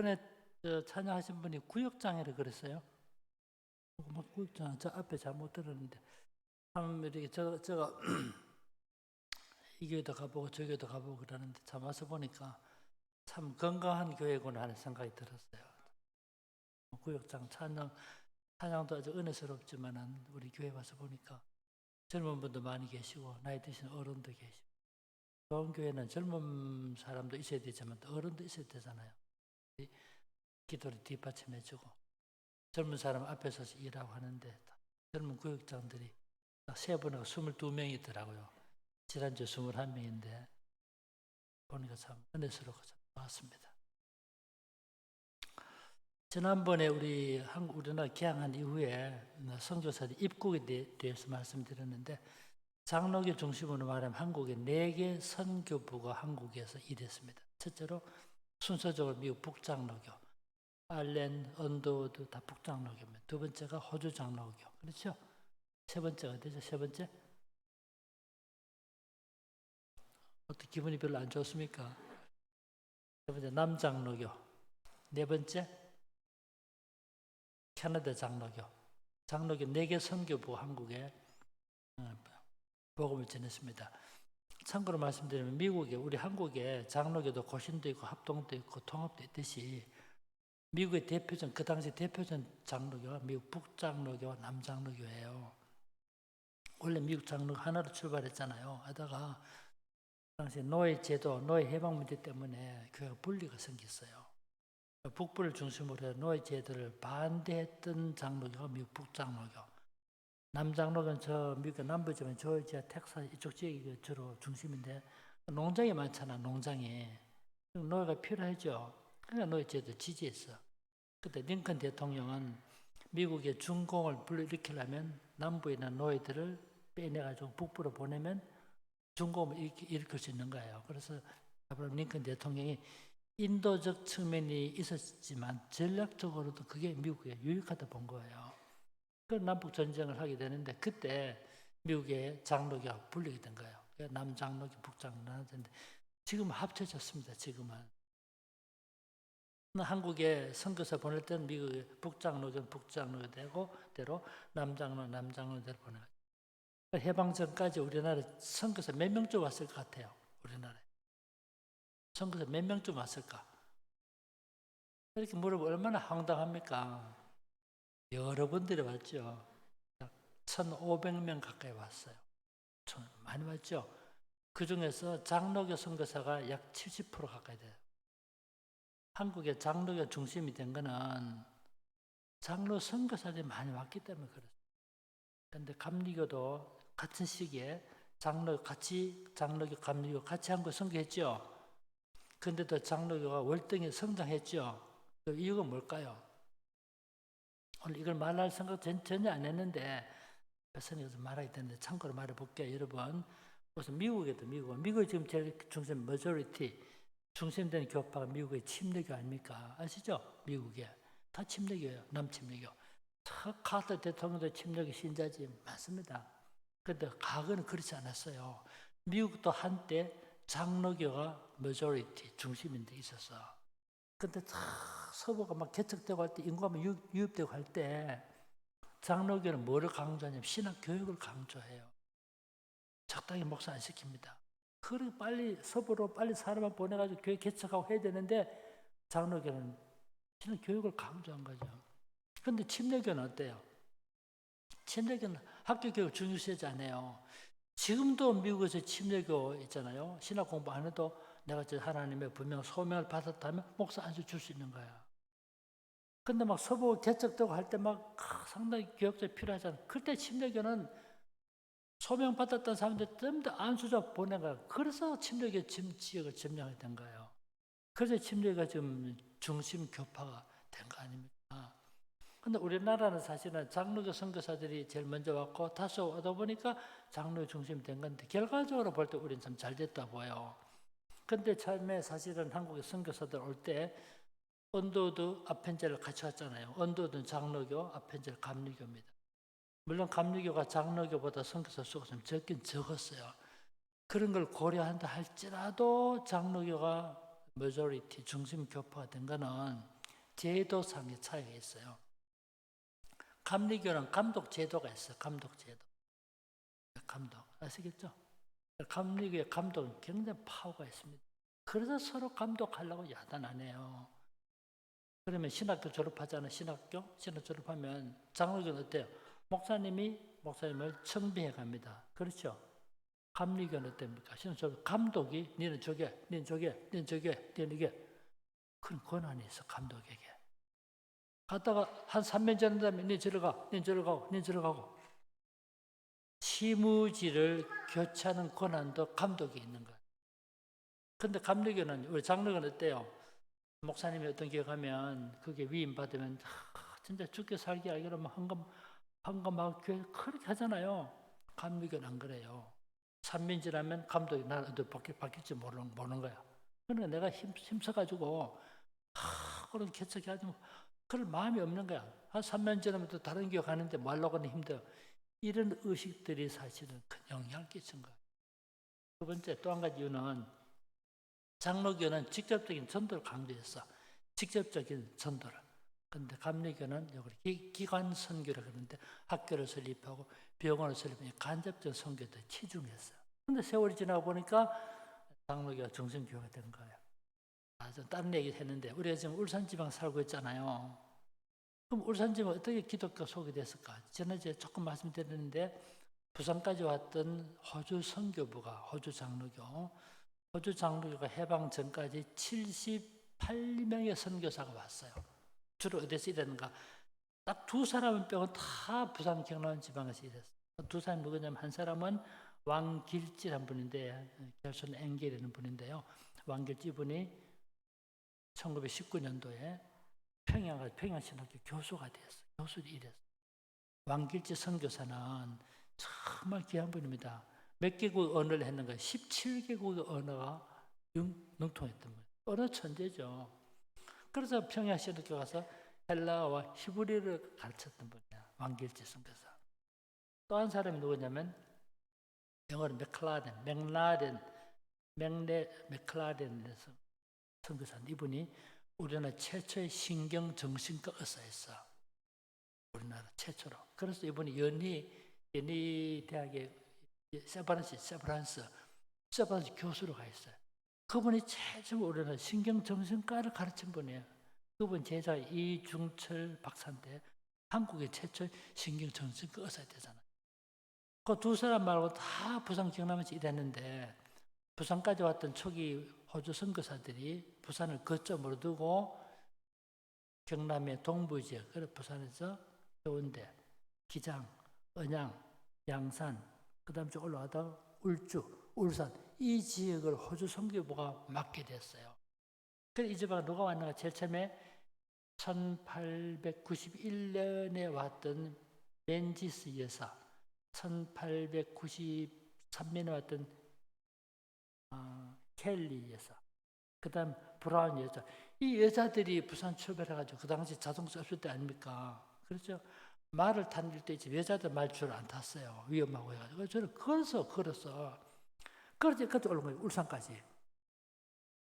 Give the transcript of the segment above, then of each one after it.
이번에 찬양하신 분이 구역장이라 그랬어요. 막 구역장 저 앞에 잘못 들었는데 참 이렇게 제가 이 교회도 가보고 저 교회도 가보고 그러는데 참 와서 보니까 참 건강한 교회구나 하는 생각이 들었어요. 구역장 찬양도 아주 은혜스럽지만은 우리 교회 와서 보니까 젊은 분도 많이 계시고 나이 드신 어른도 계시고 좋은 교회는 젊은 사람도 있어야 되지만 또 어른도 있어야 되잖아요. 기도를 뒷받침해주고 젊은 사람 앞에 서서 일하고 하는데 젊은 구역장들이 세 분하고 22명이더라고요. 지난주 21명인데 보니까 참 은혜스럽고 참 좋았습니다. 지난번에 우리나라 개항한 이후에 선교사들 입국에 대해서 말씀드렸는데 장로교 중심으로 말하면 한국에 4개 선교부가 한국에서 일했습니다. 첫째로 순서적으로 미국 북장로교, 아일랜드, 언더우드 다 북장로교입니다. 두 번째가 호주 장로교, 그렇죠? 세 번째가 어디죠? 세 번째? 어떻게 기분이 별로 안 좋습니까? 세 번째 남장로교, 네 번째 캐나다 장로교, 장로교 4개 선교부 한국에 복음을 전했습니다. 참고로 말씀드리면 미국에 우리 한국에 장로교도 고신도 있고 합동도 있고 통합도 있듯이 미국의 대표적 그 당시 대표적 장로교가 미국 북장로교와 남장로교예요. 원래 미국 장로교 하나로 출발했잖아요. 하다가 당시 노예 제도, 노예 해방 문제 때문에 교회가 분리가 생겼어요. 북부를 중심으로 해서 노예 제도를 반대했던 장로교가 미국 북장로교. 남장로교는 저 미국의 남부지방 조지아, 텍사스 이쪽 지역이 주로 중심인데 농장이 많잖아. 농장이 노예가 필요하죠. 그러니까 노예 제도 지지했어. 그때 링컨 대통령은 미국의 중공을 불러일으키려면 남부에 있는 노예들을 빼내가지고 북부로 보내면 중공을 일으킬 수 있는 거예요. 그래서 아브라함 링컨 대통령이 인도적 측면이 있었지만 전략적으로도 그게 미국에 유익하다 본 거예요. 그 남북 전쟁을 하게 되는데 그때 미국의 장로교가 분리게 된 거예요. 남장로교, 북장로교 하는데 지금 합쳐졌습니다. 지금은 한국에 선교사 보낼 때는 미국의 북장로교는 북장로교대로 남장로대로 보내요. 해방 전까지 우리나라에 선교사 몇 명쯤 왔을 것 같아요. 우리나라에 선교사 몇 명쯤 왔을까? 이렇게 물어보면 얼마나 황당합니까? 여러 분들이 왔죠. 1,500명 가까이 왔어요. 많이 왔죠. 그 중에서 장로교 선교사가 약 70% 가까이 돼요. 한국의 장로교 중심이 된 거는 장로 선교사들이 많이 왔기 때문에 그렇습니다. 그런데 감리교도 같은 시기에 장로교, 감리교 같이 한국 선교했죠. 그런데도 장로교가 월등히 성장했죠. 그 이유가 뭘까요? 오늘 이걸 말할 생각 전혀 안 했는데 선생님께서 말하게 되는데 참고로 말해볼게요. 여러분 우선 미국이 지금 제일 중심 중심되는 교파가 미국의 침례교 아닙니까? 아시죠? 미국에 다 침례교예요. 남침례교. 카터 대통령도 침례교 신자지 많습니다. 그런데 과거는 그렇지 않았어요. 미국도 한때 장로교가 중심인데 있었어. 근데 서부가 막 개척되고 할 때 인구가 유입되고 할 때 장로교는 뭐를 강조하냐면 신학 교육을 강조해요. 적당히 목사 안 시킵니다. 그리고 빨리 서부로 빨리 사람을 보내가지고 교회 개척하고 해야 되는데 장로교는 신학 교육을 강조한 거죠. 그런데 침례교는 어때요? 침례교는 학교 교육 중요시하지 않아요. 지금도 미국에서 침례교 있잖아요. 신학 공부 안 해도 내가 저 하나님의 분명 소명을 받았다면 목사 안수 줄 수 있는 거야. 근데 막 서부 개척되고 할 때 막 상당히 교육자 필요하잖아. 그때 침례교는 소명 받았던 사람들 전부 다 안수자 보낸 거야. 그래서 침례교 지역을 점령하게 된 거예요. 그래서 침례가 지금 중심 교파가 된 거 아닙니까? 근데 우리나라는 사실은 장로교 선교사들이 제일 먼저 왔고 다소 오다 보니까 장로 중심이 된 건데 결과적으로 볼 때 우리는 참 잘 됐다 보여요. 근데 처음에 사실은 한국의 선교사들 올 때 언더우드 아펜젤을 같이 왔잖아요. 언더우드는 장로교, 아펜젤 감리교입니다. 물론 감리교가 장로교보다 선교사 수가 좀 적긴 적었어요. 그런 걸 고려한다 할지라도 장로교가 majority 중심 교파가 된 거는 제도상의 차이가 있어요. 감리교는 감독 제도가 있어요. 감독 제도. 감독 아시겠죠? 감리교의 감독은 굉장히 파워가 있습니다. 그래서 서로 감독하려고 야단하네요. 그러면 신학교 졸업하잖아요. 신학 졸업하면 장로교는 어때요? 목사님을 청비해 갑니다. 그렇죠? 감리교는 어떻습니까? 신학 졸업 감독이 니는 저게, 니는 저게, 니는 저게, 니는 이게 그런 권한이 있어. 감독에게. 갔다가 한 3년 지난 니 저리 가, 니 저리 가고, 니 저리 가고. 시무지를 교체하는 권한도 감독이 있는 거예요. 근데 감리교는 우리 장로교는 어때요? 목사님이 어떤 교회 가면 그게 위임받으면 진짜 죽게 살게 알기로 막 헌금하고 교회 그렇게 하잖아요. 감리교는 안 그래요. 3년 지나면 감독이 나도 바뀔지 모르는 거야. 그러니까 내가 힘써가지고 그런 개척이 하지 그럴 마음이 없는 거야. 한 3년 지나면 또 다른 교회 가는데 말로가는 힘들어. 이런 의식들이 사실은 큰 영향을 끼친 거예요. 두 번째 또 한 가지 이유는 장로교는 직접적인 전도를 강조했어. 직접적인 전도를. 그런데 감리교는 여기 기관 선교를 그러는데 학교를 설립하고 병원을 설립하고 간접적 선교도 치중했어요. 그런데 세월이 지나고 보니까 장로교가 정신교회가 된 거예요. 좀 다른 얘기 했는데 우리가 지금 울산지방 살고 있잖아요. 그럼 울산지방 어떻게 기독교 속이 됐을까? 지난주에 조금 말씀드렸는데 부산까지 왔던 호주 선교부가 호주 장로교가 해방 전까지 78명의 선교사가 왔어요. 주로 어디서 일했는가? 딱 두 사람은 빼고 다 부산 경남 지방에서 일했어요. 두 사람이 누구냐면 한 사람은 왕길지라는 분인데 결손 앵겔이라는 분인데요. 왕길지 분이 1919년도에 평양신학교 교수가 되었어요. 교수로 일했어요. 왕길지 선교사는 정말 귀한 분입니다. 몇 개국 언어를 했는가? 17개국의 언어가 능통했던 거예요. 언어 천재죠. 그래서 평양신학교 가서 헬라어와 히브리어를 가르쳤던 분이야. 왕길지 선교사. 또 한 사람이 누구냐면 영어로 맥클라렌에서 선교사인데 이분이 우리나라 최초의 신경정신과 의사였어. 우리나라 최초로. 그래서 이분이 연희 대학의 세브란스 교수로 가 있어요. 그분이 최초 우리나라 신경정신과를 가르친 분이에요. 그분 제자 이중철 박사인데 한국의 최초 신경정신과 의사 되잖아요. 그 두 사람 말고 다 부산 경남에서 일했는데 부산까지 왔던 초기 호주 선교사들이 부산을 거점으로 두고 경남의 동부 지역, 그래 부산에서 해운대, 기장, 언양, 양산, 그 다음 쭉 올라가다가 울주, 울산 이 지역을 호주 선교부가 맡게 됐어요. 그래서 이 지방에 누가 왔는가? 제일 처음에 1891년에 왔던 맨지스 여사, 1893년에 왔던 켈리 여사, 그 다음 브라운 여자. 이 여자들이 부산 출발해가지고 그 당시 자동차 없을 때 아닙니까? 그렇죠? 말을 타는 때 이제 여자들 말 줄 안 탔어요. 위험하고 해가지고. 저는 걸어서. 그렇지, 그때 올라온 거예요. 울산까지.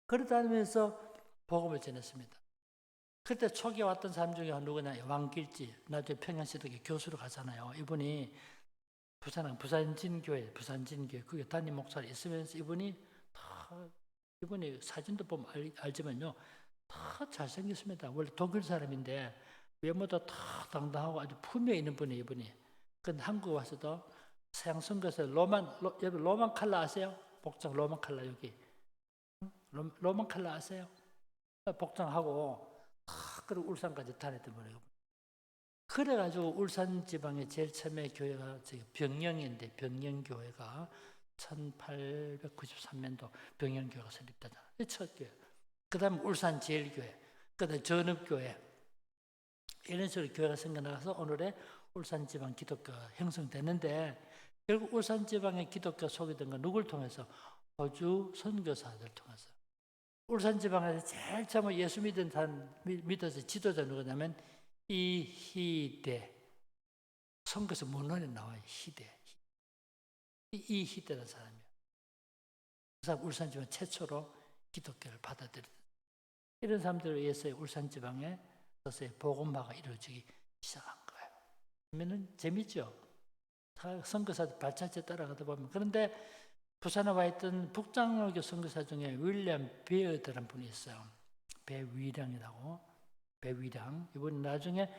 그러다니면서 복음을 전했습니다. 그때 초기에 왔던 사람 중에 누구냐? 왕길지. 나중에 평양시대에 교수로 가잖아요. 이분이 부산진교회 그게 담임 목사를 있으면서 이분이 사진도 보면 알지만요. 다 잘생겼습니다. 원래 독일 사람인데 외모도 다 당당하고 아주 품에 있는 분이 이분이. 근데 한국 와서도 서양 선교사 여러분 로만 칼라 아세요? 복장 로만 칼라 여기. 로만 칼라 아세요? 복장하고 그리고 울산까지 다녔던 분이에요. 그래가지고 울산 지방의 제일 처음에 교회가 병영인데 병영교회가 1893년도 병영교회가 설립되잖아요. 첫 교회. 그 다음 울산 제일교회, 그 다음 전읍교회. 이런 식으로 교회가 생겨나서 오늘의 울산 지방 기독교가 형성되는데 결국 울산 지방의 기독교 소개된 건 누굴 통해서? 호주 선교사들 통해서. 울산 지방에서 제일 처음 예수 믿어서 지도자 누구냐면 이희대. 선교서 문헌에 나와요. 이희대라는 사람이에요. 그 사람 울산 지방 최초로 기독교를 받아들였다. 이런 사람들에 의해서 울산 지방에 서서히 복음화가 이루어지기 시작한 거예요. 그러면은 재밌죠? 선교사들 발자취 따라가다 보면. 그런데 부산에 와 있던 북장로교 선교사 중에 윌리엄 베어드라는 분이 있어요. 배위량이라고. 배위량. 이분이 나중에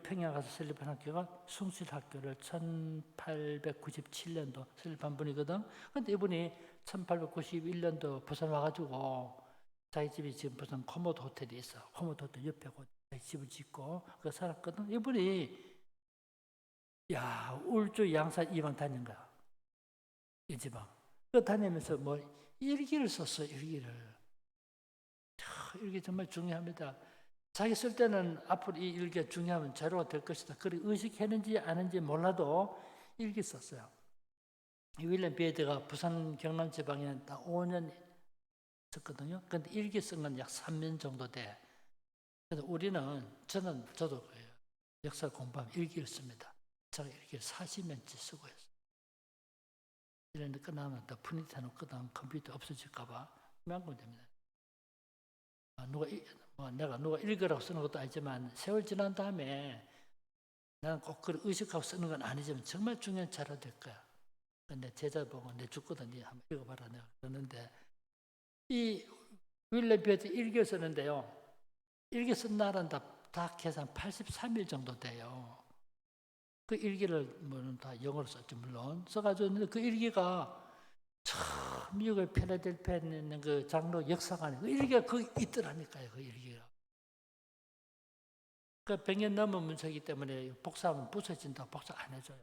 평양 가서 설립한 학교가 숭실학교를 1897년도 설립한 분이거든. 그런데 이분이 1891년도 부산 와가지고 자기 집이 지금 부산 코모도 호텔이 있어. 코모도 호텔 옆에 자기 집을 짓고 그 살았거든. 이분이 울주 양산 이방 다닌 거야. 이 지방. 그 다니면서 뭐 일기를 썼어. 일기를. 일기 정말 중요합니다. 자기 쓸 때는 앞으로 이 일기가 중요하면 자료가 될 것이다. 그렇게 의식했는지 아는지 몰라도 일기 썼어요. 윌리엄 베어드가 부산 경남 지방에 딱 5년 썼거든요. 근데 일기 쓴 건 약 3년 정도 돼. 그래서 저도 그래요. 역사 공부하면 일기를 씁니다. 제가 일기를 40년째 쓰고 있어요. 1년 끝나면 더 프린트 해놓고 컴퓨터 없어질까봐 명분 됩니다. 내가 누가 읽으라고 쓰는 것도 아니지만 세월 지난 다음에 나는 꼭 그걸 의식하고 쓰는 건 아니지만 정말 중요한 자료 될 거야. 근데 제자 보고 내 죽거든. 니 한번 읽어봐라. 내가 그러는데 이 윌리엄 베어드 일기 쓰는데요. 일기 쓴 날은 다 계산 83일 정도 돼요. 그 일기를 다 영어로 썼죠. 물론 써가지고 있는데 그 일기가 미국의 필라델피아에 있는 그 장로 역사관에 그 일기가 거기 있더라니까요. 그 일기가. 그 100년 넘은 문서이기 때문에 복사하면 부서진다고 복사 안 해줘요.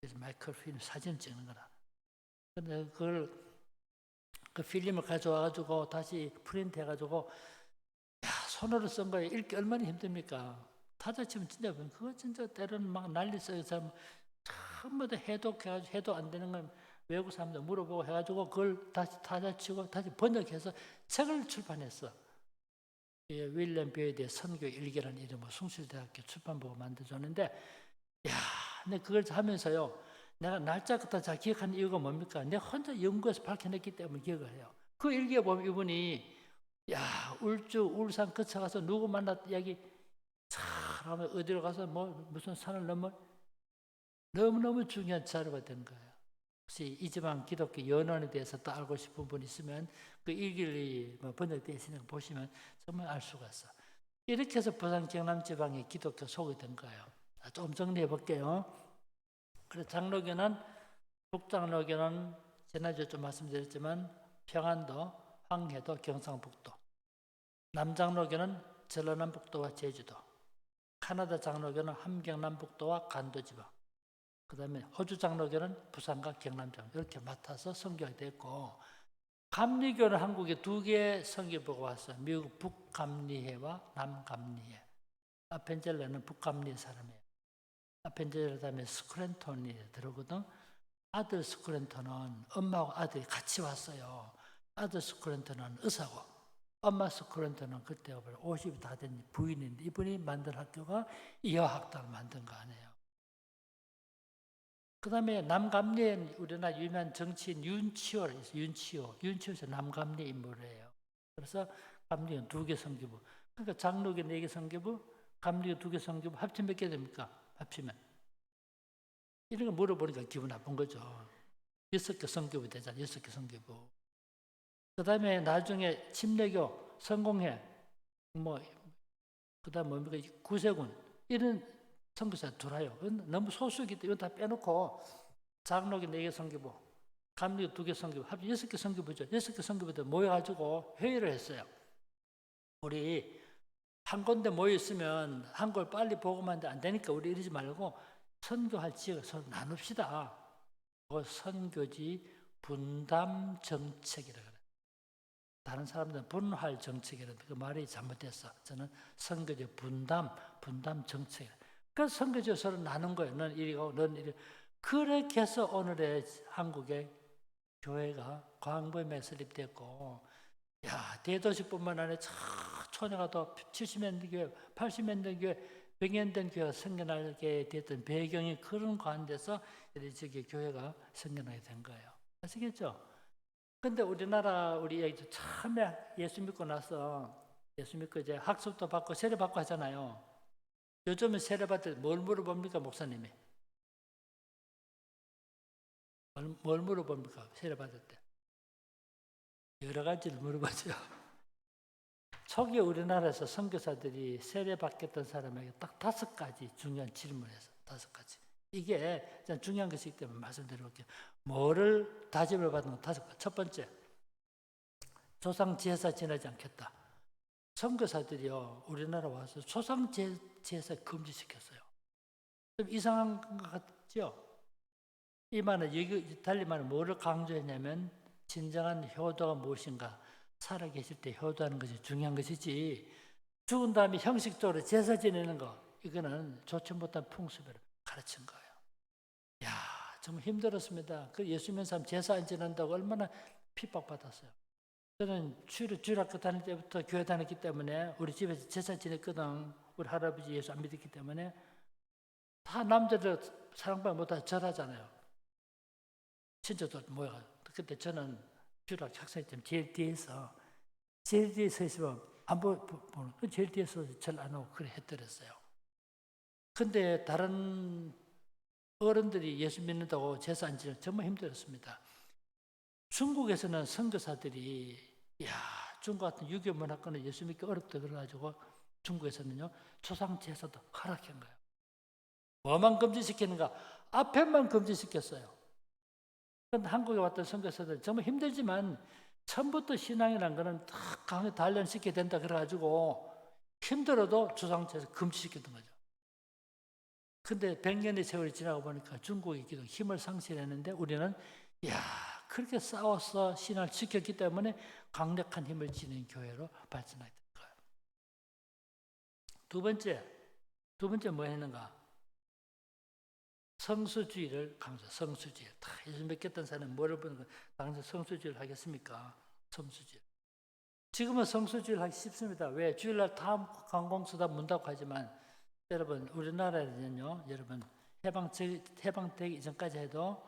그래서 마이크로 필름 사진 찍는 거라. 근데 그 필름을 가져와가지고 다시 프린트 해가지고 손으로 쓴 거에 읽기 얼마나 힘듭니까? 타자치면 진짜 그거 진짜 때로는 막 난리 써요. 전부 다 해독해가지고 해도 안 되는 건 외국 사람들 물어보고 해가지고 그걸 다시 타자치고 다시 번역해서 책을 출판했어. 윌리엄 베어드의 선교 일기라는 이름으로 숭실대학교 출판부가 만들어줬는데, 근데 그걸 하면서요, 내가 날짜부터 잘 기억하는 이유가 뭡니까? 내가 혼자 연구해서 밝혀냈기 때문에 기억을 해요. 그 일기에 보면 이분이, 울주, 울산 거쳐가서 누구 만났다 이야기 하면 어디로 가서 무슨 산을 넘어 너무너무 중요한 자료가 된 거예요. 혹시 이 지방 기독교 연원에 대해서 또 알고 싶은 분 있으면 그 일기를 번역되어 있으니까 보시면 정말 알 수가 있어. 이렇게 해서 부산 경남 지방의 기독교 소개 된 거예요. 좀 정리해 볼게요. 그래서 장로교는 북장로교는 지난주에 좀 말씀드렸지만 평안도, 황해도, 경상북도. 남장로교는 전라남북도와 제주도. 카나다 장로교는 함경남북도와 간도지방. 그 다음에 호주 장로교는 부산과 경남장 이렇게 맡아서 선교가 됐고, 감리교는 한국에 2개의 선교부가 왔어요. 미국 북감리회와 남감리회. 아펜젤레는 북감리 사람이에요. 아펜젤레 다음에 스크랜톤이 들어오거든. 아들 스크랜톤은 엄마하고 아들이 같이 왔어요. 아들 스크랜톤은 의사고, 엄마 스크랜톤은 그때 50이 다 된 부인인데 이분이 만든 학교가 이화학당을 만든 거 아니에요. 그 다음에 남감리에 우리나라 유명한 정치인 윤치호가 있어요. 윤치호에서 남감리 인물이에요. 그래서 감리교는 2개 선교부. 그러니까 장로교 4개 선교부, 감리교 2개 선교부 합치면 몇 개 됩니까? 합치면. 이런 거 물어보니까 기분 나쁜 거죠. 6개 선교부 되잖아요. 6개 선교부. 그 다음에 나중에 침례교, 성공회, 그 다음 뭡니까? 구세군. 이런 선교사 들어요. 너무 소수이기 때문에 이건 다 빼놓고 장로교 4개 선교부, 감리교 2개 선교부, 합쳐 6개 선교부죠. 6개 선교부들 모여가지고 회의를 했어요. 우리 한 군데 모여있으면 한 걸 빨리 보고만 안 되니까 우리 이러지 말고 선교할 지역을 서로 나눕시다. 그 선교지 분담 정책이라고 그래요. 다른 사람들은 분할 정책이라는데 그 말이 잘못됐어. 저는 선교지 분담 정책. 그래서 선교지를 서로 나눈 거예요. 넌 이리고 넌 이리. 그렇게 해서 오늘의 한국의 교회가 광범위하게 설립됐고, 대도시뿐만 아니라 초내가 또 70년 된 교회, 80년 된 교회, 100년 된 교회가 생겨나게 됐던 배경이 그런 가운데서 저기 교회가 생겨나게 된 거예요. 아시겠죠? 근데 우리나라 우리 애기들 처음에 예수 믿고 나서 예수 믿고 이제 학습도 받고 세례 받고 하잖아요. 요즘은 세례 받을 때 뭘 물어봅니까, 목사님이? 뭘 물어봅니까, 세례 받을 때? 여러 가지를 물어보죠. 초기 우리나라에서 선교사들이 세례 받겠던 사람에게 딱 5가지 중요한 질문을 해서 5가지. 이게 중요한 것이기 때문에 말씀드려볼게요. 뭐를 다짐을 받는 건 5가지. 첫 번째, 조상 제사 지내지 않겠다. 선교사들이요, 우리나라 와서 조상 제사 금지시켰어요. 좀 이상한 것 같죠? 이 말은 달리 말은 뭐를 강조했냐면 진정한 효도가 무엇인가, 살아계실 때 효도하는 것이 중요한 것이지 죽은 다음에 형식적으로 제사 지내는 거, 이거는 좋지 못한 풍습을 가르친 거예요. 야, 정말 힘들었습니다. 그 예수 믿는 사람 제사 안 지낸다고 얼마나 핍박받았어요. 저는 주일학교 다닐 때부터 교회 다녔기 때문에 우리 집에서 제사 지냈거든. 우리 할아버지 예수 안 믿었기 때문에 다 남자들 사랑받지 못하고 절하잖아요. 친척들 모여가지고. 그때 저는 주일학교 학생일 때 제일 뒤에 서 있으면 안 보는, 제일 뒤에 서서 절 안 하고 그래 해드렸어요. 근데 다른 어른들이 예수 믿는다고 제사 안 지내면 정말 힘들었습니다. 중국에서는 선교사들이 중국 같은 유교 문화권은 예수 믿기 어렵다 그래가지고 중국에서는요 조상 제사도 허락한 거예요. 뭐만 금지시키는가? 앞에만 금지시켰어요. 그런데 한국에 왔던 선교사들 정말 힘들지만 처음부터 신앙이라는 거는 딱 강하게 단련시켜야 된다 그래가지고 힘들어도 조상 제사 금지시켰던 거죠. 근데 100년의 세월이 지나고 보니까 중국의 기도 힘을 상실했는데 우리는 그렇게 싸워서 신앙을 지켰기 때문에 강력한 힘을 지닌 교회로 발전하게 된 거예요. 두 번째 뭐 했는가? 성수주의를 강조. 성수주의. 다 예수 믿겠다는 사람은 뭐를 보는 거 당장 성수주의를 하겠습니까? 성수주의. 지금은 성수주의를 하기 쉽습니다. 왜? 주일날 다 관공서 문 닫고 하지만 여러분 우리나라에는요, 여러분 해방되기 이전까지 해도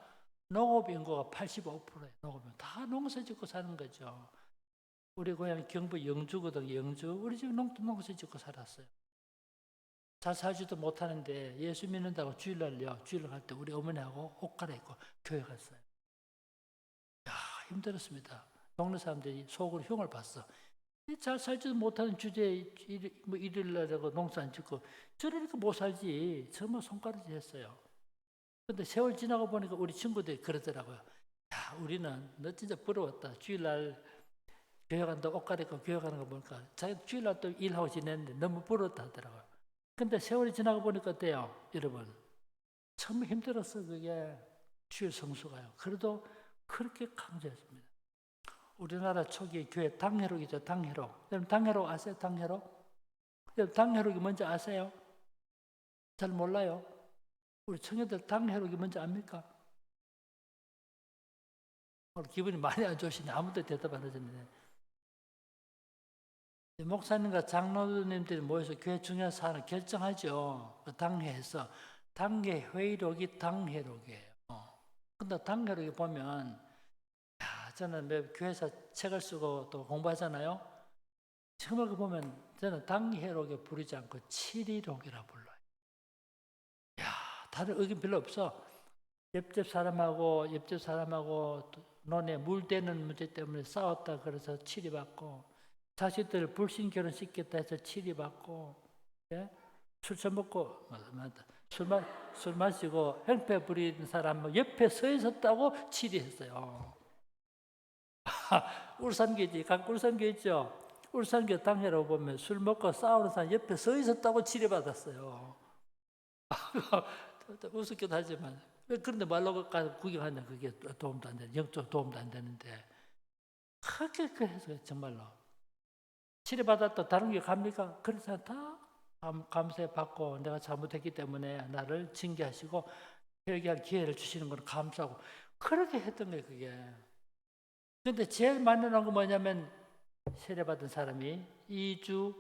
농업 인구가 85%예요. 농업은 다 농사 짓고 사는 거죠. 우리 고향 경북 영주거든요. 영주. 우리 집 농사 짓고 살았어요. 잘 살지도 못하는데 예수 믿는다고 주일날 갈 때 우리 어머니하고 옷 갈아입고 교회 갔어요. 힘들었습니다. 동네 사람들이 속으로 흉을 봤어. 잘 살지도 못하는 주제에 일요일날하고 농사 안 짓고 저러니까 못 살지. 정말 손가락질 했어요. 근데 세월 지나고 보니까 우리 친구들이 그러더라고요. 우리는 너 진짜 부러웠다. 주일날 교회 간다 옷 갈아입고 교회 가는 거 보니까 자기 주일날 또 일하고 지냈는데 너무 부러웠다 하더라고요. 근데 세월이 지나고 보니까 어때요? 여러분 정말 힘들었어. 그게 주일 성수가요. 그래도 그렇게 강조했습니다. 우리나라 초기에 교회 당회록이죠. 당회록. 여러분 당회록 아세요? 당회록? 여러분 당회록이 뭔지 아세요? 잘 몰라요? 우리 청년들 당회록이 뭔지 압니까? 오늘 기분이 많이 안 좋으시네. 아무도 대답 안 하셨네. 목사님과 장로님들이 모여서 교회 중요한 사안을 결정하죠. 그 당회에서. 당회 회의록이 당회록이에요. 근데 당회록에 보면 저는 매 교회에서 책을 쓰고 또 공부하잖아요. 정말 그 보면 저는 당회록에 부르지 않고 칠의록이라 불러요. 다른 의견 별로 없어. 옆집 사람하고 논에 물 대는 문제 때문에 싸웠다 그래서 치리받고, 자식들 불신 결혼 시켰다 해서 치리받고, 술 처먹고 술 마시고 행패 부리는 사람 옆에 서 있었다고 치리했어요. 울산교지, 각 울산교 있죠. 울산교 당회라고 보면 술 먹고 싸우는 사람 옆에 서 있었다고 치리받았어요. 우습기도 하지만 그런데 말로 가서 구경하냐, 그게 도움도 안 되는, 영적 도움도 안 되는데 그렇게 해서 정말로 치료받았다 다른 게 갑니까? 그래서 다 감사해 받고 내가 잘못했기 때문에 나를 징계하시고 회개할 기회를 주시는 걸 감사하고 그렇게 했던 거예요. 그게. 근데 제일 많이 나온 건 뭐냐면 세례받은 사람이 2주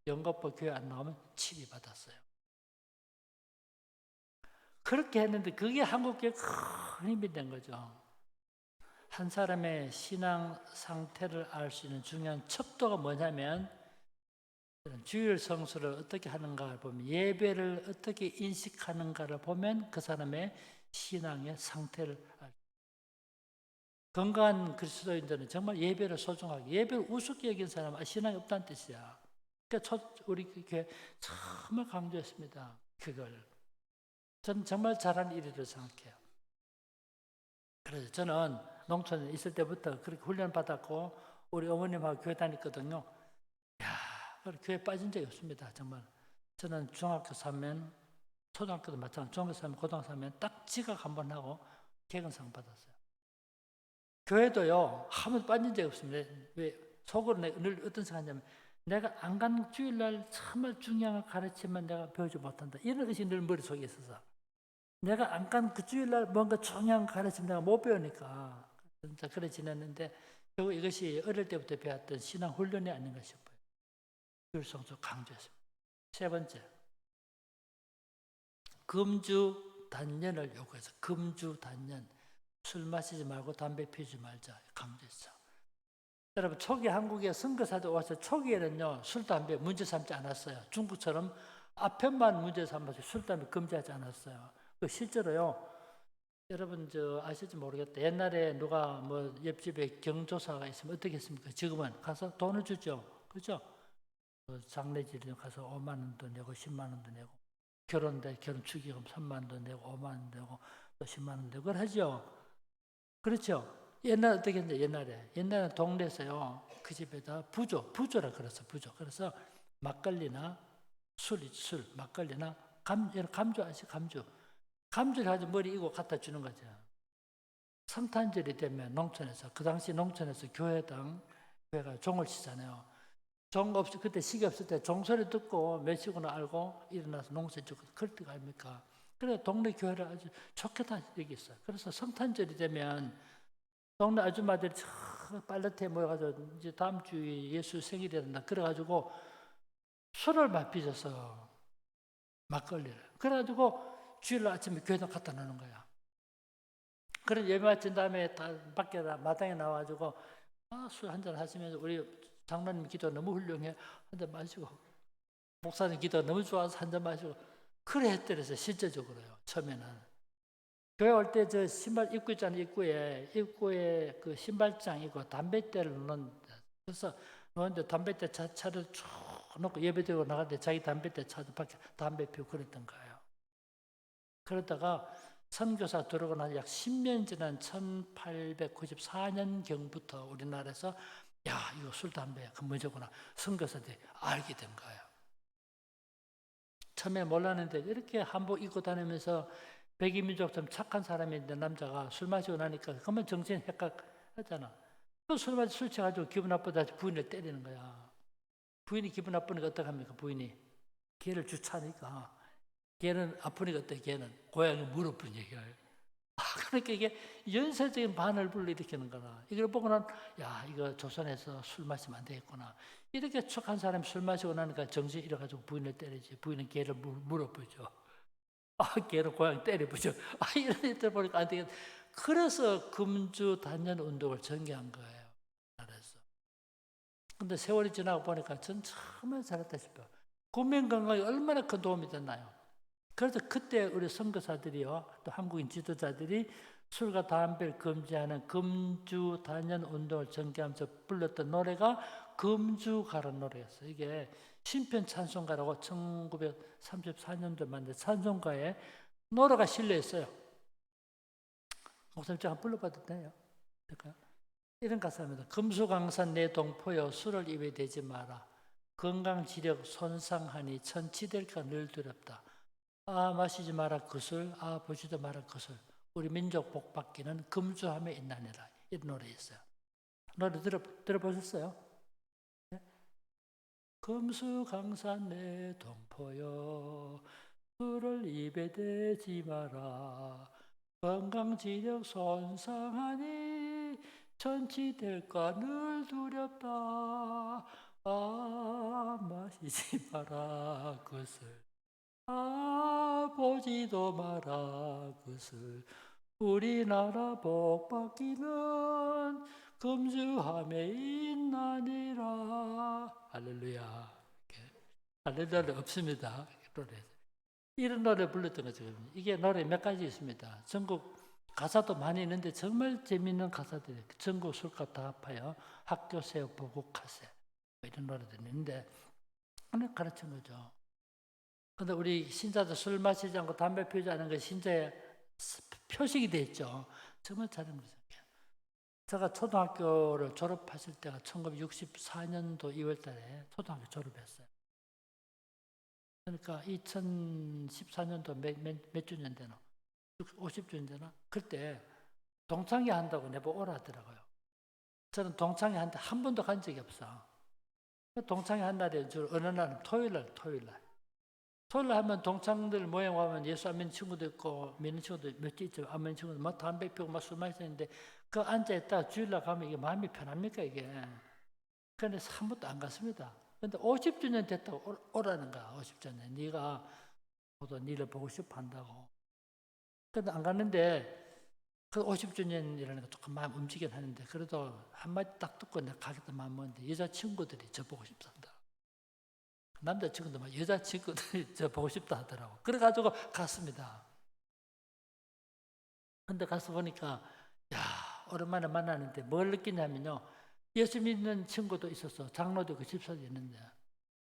영겁부 교회 안 나오면 치료받았어요. 그렇게 했는데 그게 한국교회 큰 힘이 된 거죠. 한 사람의 신앙 상태를 알 수 있는 중요한 척도가 뭐냐면 주일 성수를 어떻게 하는가를 보면 예배를 어떻게 인식하는가를 보면 그 사람의 신앙의 상태를 알 수 있어요. 건강한 그리스도인들은 정말 예배를 소중하게 예배를 우습게 여긴 사람은 신앙이 없다는 뜻이야. 그러니까 우리 교회 정말 강조했습니다. 그걸 저는 정말 잘한 일이라고 생각해요. 그래서 저는 농촌에 있을 때부터 그렇게 훈련 받았고 우리 어머님하고 교회 다녔거든요. 교회 빠진 적이 없습니다. 정말 저는 중학교 3년, 초등학교도 마찬가지, 중학교 3년, 고등학교 3년 딱 지각 한번 하고 개근상 받았어요. 교회도요 한 번도 빠진 적이 없습니다. 왜 속으로 늘 어떤 생각하냐면 내가 안 간 주일날 정말 중요한 가르치면 내가 배우지 못한다 이런 의식이 늘 머릿속에 있어서 내가 안 간 그 주일날 뭔가 중요한 가르치면 내가 못 배우니까 진짜 그래 지냈는데 결국 이것이 어릴 때부터 배웠던 신앙 훈련이 아닌가 싶어요. 주일 성수 강조했습니다. 세 번째, 금주 단련을 요구해서 금주 단련, 술 마시지 말고 담배 피우지 말자 강조했어. 여러분 초기 한국에 선교사들 와서 초기에는요 술 담배 문제 삼지 않았어요. 중국처럼 앞편만 문제 삼아서 술 담배 금지하지 않았어요. 그 실제로요. 여러분 아실지 모르겠다. 옛날에 누가 뭐 옆집에 경조사가 있으면 어떻게 했습니까? 지금은 가서 돈을 주죠. 그죠? 장례질에 가서 5만 원도 내고 10만 원도 내고 결혼 축의금 3만 원도 내고 5만 원 내고 또 10만 원 내고 그걸 하죠. 그렇죠? 옛날 어떻게 했는데 옛날에 동네에서요 그 집에다 부조라 그랬어. 부조. 그래서 막걸리나 술 막걸리나 감주 아시 감주를 가지고 머리 이고 갖다 주는 거죠. 성탄절이 되면 농촌에서 그 당시 농촌에서 교회가 종을 치잖아요. 종 없이 그때 시기 없을 때 종소리 듣고 몇 시구나 알고 일어나서 농사 짓고 그럴 때가 아닙니까? 그래 동네 교회를 아주 좋겠다 여기있어요. 그래서 성탄절이 되면 동네 아줌마들이 빨래터에 모여가지고 이제 다음 주에 예수 생일이 된다. 그래가지고 술을 빚어서 막걸리를 그래가지고 주일날 아침에 교회에 갖다 놓는 거야. 그래 예배 마친 다음에 다 밖에 마당에 나와가지고 술 한잔 하시면서 우리 장로님 기도 너무 훌륭해 한잔 마시고 목사님 기도 너무 좋아서 한잔 마시고 그래 했더래서 실제적으로요. 처음에는 교회 올 때 저 신발 입구 있잖아요. 입구에 그 신발장이고 담뱃대를 놓는다. 그래서 놓는데 담뱃대 차를 쭉 놓고 예배드리고 나갔는데 자기 담뱃대 차도 밖에 담배 피우고 그랬던 거예요. 그러다가 선교사 들어오고 나서 약 10년 지난 1894년경부터 우리나라에서 야 이거 술 담배 그 뭐죠구나 선교사들이 알게 된 거예요. 처음에 몰랐는데 이렇게 한복 입고 다니면서 백이민족처럼 착한 사람인데 남자가 술 마시고 나니까 그만 정신 헷갈하잖아. 또 술 마시고 술 취해가지고 기분 나쁘다 부인을 때리는 거야. 부인이 기분 나쁘니까 어떡합니까? 부인이 걔를 주차하니까 걔는 아프니까 어때? 걔는 고양이 무릎을 얘기해요. 그러니까 이게 연쇄적인 반을 불러일으키는 거라. 이걸 보고는 야 이거 조선에서 술 마시면 안 되겠구나. 이렇게 착한 사람이 술 마시고 나니까 정신 잃어가지고 부인을 때리지. 부인은 걔를 물어보죠. 걔를 고양이 때려보죠. 이런 일들 보니까 안 되겠다. 그래서 금주 단연 운동을 전개한 거예요. 나라에서. 근데 세월이 지나고 보니까 전 정말 잘했다 싶어요. 국민 건강에 얼마나 큰 도움이 됐나요? 그래서 그때 우리 선교사들이요, 또 한국인 지도자들이 술과 담배를 금지하는 금주 단연 운동을 전개하면서 불렀던 노래가 금주가라는 노래였어요. 이게 신편 찬송가라고 1934년도에 만든 찬송가에 노래가 실려 있어요. 목사님 제가 불러봐도 돼요? 될까요? 이런 가사입니다. 금수강산 내 동포여 술을 입에 대지 마라. 건강지력 손상하니 천치될까 늘 두렵다. 마시지 마라 그술, 보지도 마라 그술. 우리 민족 복받기는 금주함에 있나니라. 이런 노래 있어요. 노래 들어보셨어요? 네? 금수강산 내 동포여 술을 입에 대지 마라. 건강지력 손상하니 천치될까 늘 두렵다. 마시지 마라 그술. 보지도 마라 그술. 우리나라 복받기는 금주함에 있나니라. 할렐루야. 할렐루야 없습니다. 노래. 이런 노래 불렀던 거죠. 이게 노래 몇 가지 있습니다. 전국 가사도 많이 있는데 정말 재미있는 가사들이 전국 술값 다 아파요. 학교 세요 보국하세 이런 노래들이 있는데 하나 가르친 거죠. 근데 우리 신자들 술 마시지 않고 담배 피우지 않은 것이 신자의 표식이 돼 있죠. 정말 잘한 거죠. 제가 초등학교를 졸업하실 때가 1964년도 2월 달에 초등학교 졸업했어요. 그러니까 2014년도 몇 주년 되나? 50주년 되나? 그때 동창회 한다고 내보고 오라 하더라고요. 저는 동창회 한데 한 번도 간 적이 없어. 동창회 한 날에 어느 날은 토요일 날. 토요일 날 하면 동창들 모임 가면 예수 안 믿는 친구도 있고 믿는 친구도 몇 개 있죠. 안 믿는 친구도 막 담배 피우고 막 술 마시는데 그 앉아있다가 주일날 가면 이게 마음이 편합니까 이게. 그래서 한 번도 안 갔습니다. 근데 50주년 됐다고 오라는 거야. 50주년. 네가 모두 니를 보고 싶어 한다고. 근데 안 갔는데 그 50주년이라는 거 조금 마음 움직이긴 하는데 그래도 한마디 딱 듣고 내가 가겠다 마음 먹는데 여자친구들이 저 보고 싶단다. 남자친구도 막 여자친구들이 저 보고 싶다 하더라고. 그래가지고 갔습니다. 근데 가서 보니까 야 오랜만에 만나는데 뭘 느끼냐면요. 예수 믿는 친구도 있었어. 장로도 있고 집사도 있는데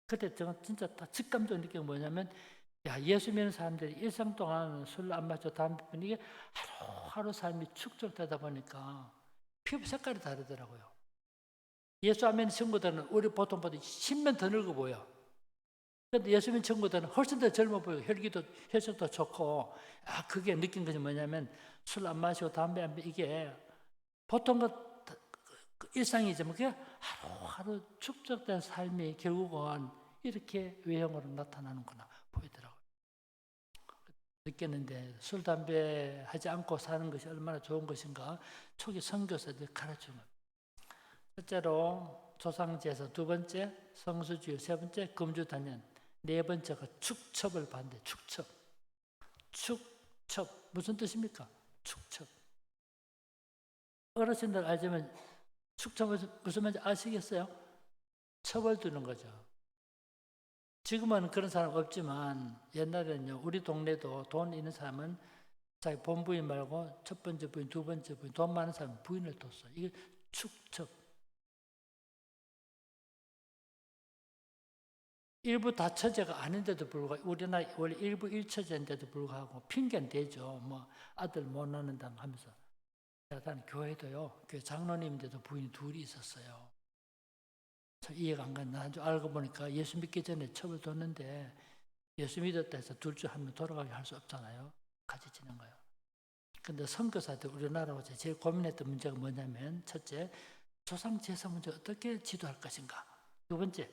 그때 제가 진짜 다 직감적으로 느낀 게 뭐냐면 야 예수 믿는 사람들이 일상 동안 술 안 마셔 담배 피우는 이게 하루하루 삶이 축적되다 보니까 피부 색깔이 다르더라고요. 예수 안 믿는 친구들은 우리 보통보다 10년 더 늙어 보여. 근데 예수 믿는 친구들은 훨씬 더 젊어 보이고 혈색도 좋고 그게 느낀 것이 뭐냐면 술 안 마시고 담배 안 피우고 이게 보통 그 일상이지만 그게 하루하루 축적된 삶이 결국은 이렇게 외형으로 나타나는구나 보이더라고요. 느꼈는데 술, 담배 하지 않고 사는 것이 얼마나 좋은 것인가 초기 선교사들이 가르치는 거예요. 첫째로 조상제사, 두 번째 성수주의, 세 번째 금주단연, 네 번째가 축첩을 반대. 축첩 무슨 뜻입니까? 축첩. 어르신들 알지만 축첩은 무슨 말인지 아시겠어요? 첩을 두는 거죠. 지금은 그런 사람 없지만 옛날에는요. 우리 동네도 돈 있는 사람은 자기 본부인 말고 첫 번째 부인, 두 번째 부인, 돈 많은 사람은 부인을 뒀어요. 이게 축첩. 일부 다처제가 아닌데도 불구하고 우리나라 원래 일부 일처제인데도 불구하고 핑계는 되죠. 뭐 아들 못 낳는다 하면서. 제가 교회도요. 교회 장로님인데도 부인이 둘이 있었어요. 참 이해가 안 간다. 아주 알고 보니까 예수 믿기 전에 첩을 뒀는데 예수 믿었다 해서 둘 중 한 명 돌아가게 할 수 없잖아요. 같이 지낸 거예요. 근데 선교사들 우리나라가 제일 고민했던 문제가 뭐냐면 첫째, 조상 제사 문제 어떻게 지도할 것인가. 두 번째,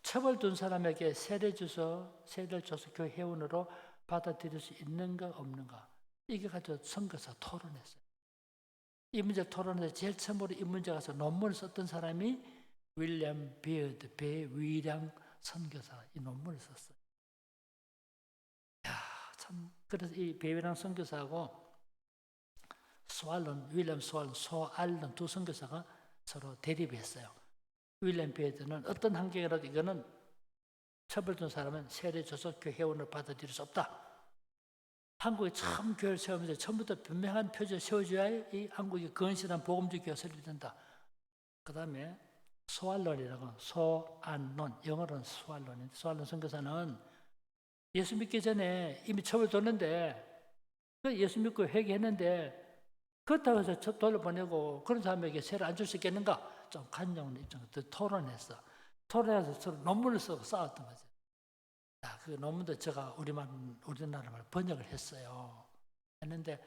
첩을 둔 사람에게 세례를 줘서 교회 회원으로 받아들일 수 있는가 없는가. 이게 가지고 선교사 토론했어요. 이 문제 토론에서 제일 처음으로 이 문제 가서 논문을 썼던 사람이 윌리엄 비어드, 배위량 선교사 이 논문을 썼어요. 참 그래서 이 배위량 선교사하고 윌리엄 소알런 두 선교사가 서로 대립했어요. 윌리엄 비어드는 어떤 환경이라도 이거는 첩을 둔 사람은 세례 줘서 교회 회원을 받아들일 수 없다. 한국에 처음 교회를 세우면서 처음부터 분명한 표지를 세워줘야 이 한국이 건실한 복음주의 교회가 설립된다. 그 다음에 소알론이라고 소안론, 영어로는 소알론인데 소알론 선교사는 예수 믿기 전에 이미 첩을 뒀는데 예수 믿고 회개했는데 그렇다고 해서 첩 돌려보내고 그런 사람에게 세례 안 줄 수 있겠는가? 좀 간용을 입장에서 토론했어. 토론해서 서로 논문을 쓰고 싸웠던 거죠. 그 논문도 제가 우리나라 말 번역을 했어요. 했는데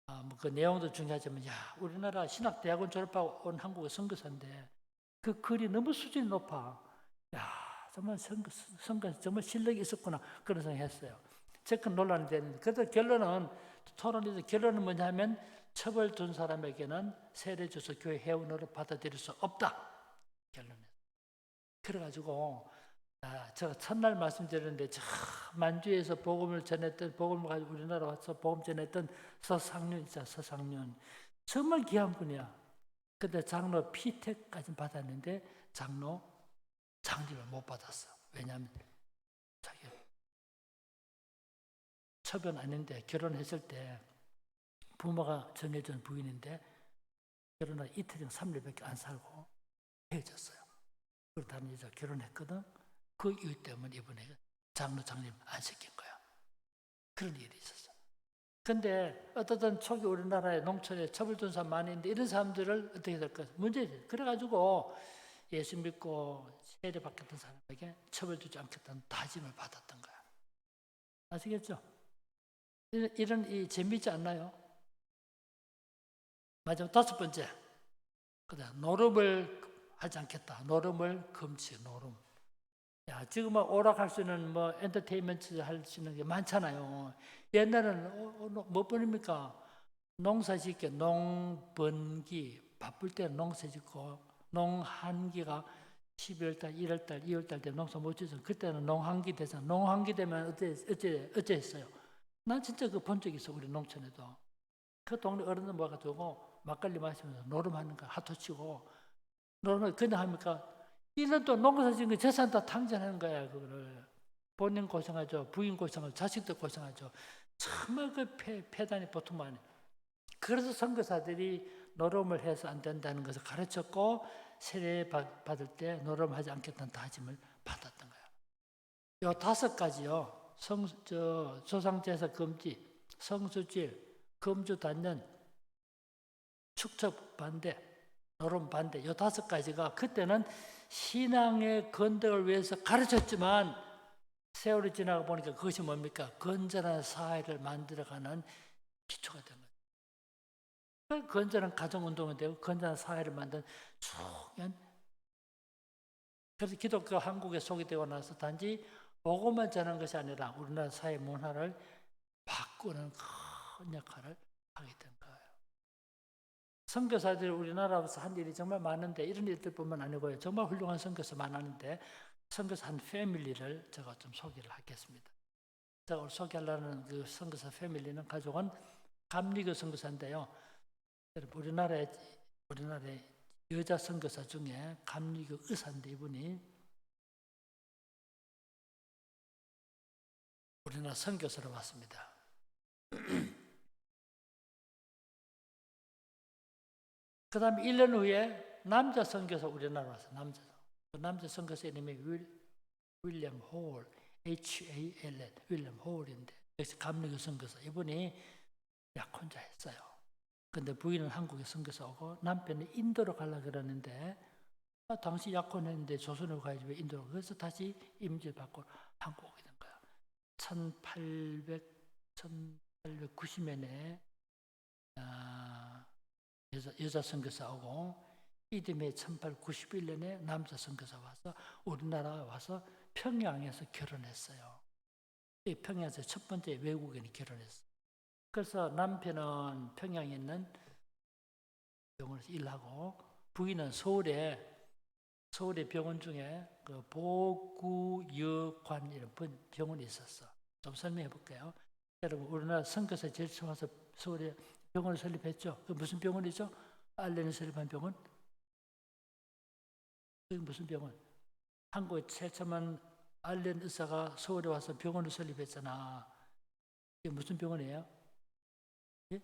뭐 그 내용도 중요하지만 우리나라 신학대학원 졸업하고 온 한국의 선교사인데 그 글이 너무 수준이 높아. 정말 선교사 정말 실력이 있었구나 그런 생각했어요. 제가 논란이 되는데 그래서 토론에서 결론은 뭐냐면 첩을 둔 사람에게는 세례 줘서 교회 회원으로 받아들일 수 없다. 결론이에요. 그래가지고 제가 첫날 말씀드렸는데 저 만주에서 복음을 전했던 복음을 가지고 우리나라 와서 복음 전했던 서상륜 있잖아. 서상륜 정말 귀한 분이야. 근데 장로 피택까지 받았는데 장로 장립을 못 받았어. 왜냐하면 자기 처변 아닌데 결혼했을 때 부모가 정해준 부인인데 결혼한 이틀이나 3일밖에 안 살고 헤어졌어요. 그리고 다른 여자 결혼했거든. 그 이유 때문에 이번에 장로 장립 안 시킨 거야. 그런 일이 있었어. 근데 어떻든 초기 우리나라에 농촌에 처벌 둔 사람 많이 있는데 이런 사람들을 어떻게 될까? 문제지. 그래가지고 예수 믿고 세례 받겠던 사람에게 처벌 주지 않겠다는 다짐을 받았던 거야. 아시겠죠? 이런 이 재미있지 않나요? 마지막 5번째. 그다음 노름을 하지 않겠다. 노름을 금지. 노름. 야, 지금 오락할 수 있는 뭐 엔터테인먼트 할 수 있는 게 많잖아요. 옛날에는 몇 번입니까? 농사 짓기, 농번기, 바쁠 때는 농사 짓고, 농한기가 12월달, 1월달, 2월달 때 농사 못 짓어. 그때는 농한기 되잖아. 농한기 되면 어째 했어요? 난 진짜 그 본 적 있어, 우리 농촌에도. 그 동네 어른들 모아가지고 막걸리 마시면서 노름하는 거, 하토 치고, 노름을 그냥 합니까? 1년 동안 농사 짓는 거 재산 다 탕진하는 거야, 그거를. 본인 고생하죠, 부인 고생하죠, 자식들 고생하죠. 정말 그 폐단이 보통 많이. 그래서 선교사들이 노름을 해서 안 된다는 것을 가르쳤고 세례 받을 때 노름하지 않겠다는 다짐을 받았던 거예요. 요 5가지요. 조상제사 금지, 성수질, 금주 단년, 축척 반대, 노름 반대. 요 5가지가 그때는 신앙의 건덕을 위해서 가르쳤지만 세월이 지나가 보니까 그것이 뭡니까? 건전한 사회를 만들어가는 기초가 된 거예요. 건전한 가정운동이 되고 건전한 사회를 만든 중요한. 그래서 기독교 한국에 소개되고 나서 단지 복음만 전하는 것이 아니라 우리나라 사회 문화를 바꾸는 큰 역할을 하게 된 거예요. 선교사들이 우리나라에서 한 일이 정말 많은데 이런 일들뿐만 아니고요. 정말 훌륭한 선교사 많았는데 선교사 한 패밀리를 제가 좀 소개를 하겠습니다. 제가 오늘 소개하려는 그 선교사 패밀리는 가족은 감리교 선교사인데요. 우리나라의 여자 선교사 중에 감리교 의사인데 이분이 우리나라 선교사로 왔습니다. 그 다음에 1년 후에 남자 선교사 우리나라 왔어요. 남자 선교사 이름이 윌리엄 홀, HALL, 윌리엄 홀인데 역시 감리교 선교사. 이분이 약혼자 했어요. 근데 부인은 한국에 선교사 오고 남편은 인도로 가려고 그러는데 당시 약혼했는데 조선으로 가야지 왜 인도로. 그래서 다시 임질 받고 한국 오게 된 거예요. 1890년에 여자 선교사 오고 이듬해 1891년에 남자 선교사 와서 우리나라 와서 평양에서 결혼했어요. 이 평양에서 첫 번째 외국인이 결혼했어요. 그래서 남편은 평양에 있는 병원에서 일하고 부인은 서울의 병원 중에 그 보구여관 이런 병원이 있었어. 좀 설명해 볼게요. 여러분 우리나라 선교사 제일 처음 와서 서울에 병원을 설립했죠. 그 무슨 병원이죠? 알렌이 설립한 병원? 그게 무슨 병원? 한국의 최첨한 알렌 의사가 서울에 와서 병원을 설립했잖아. 이게 무슨 병원이에요? 예?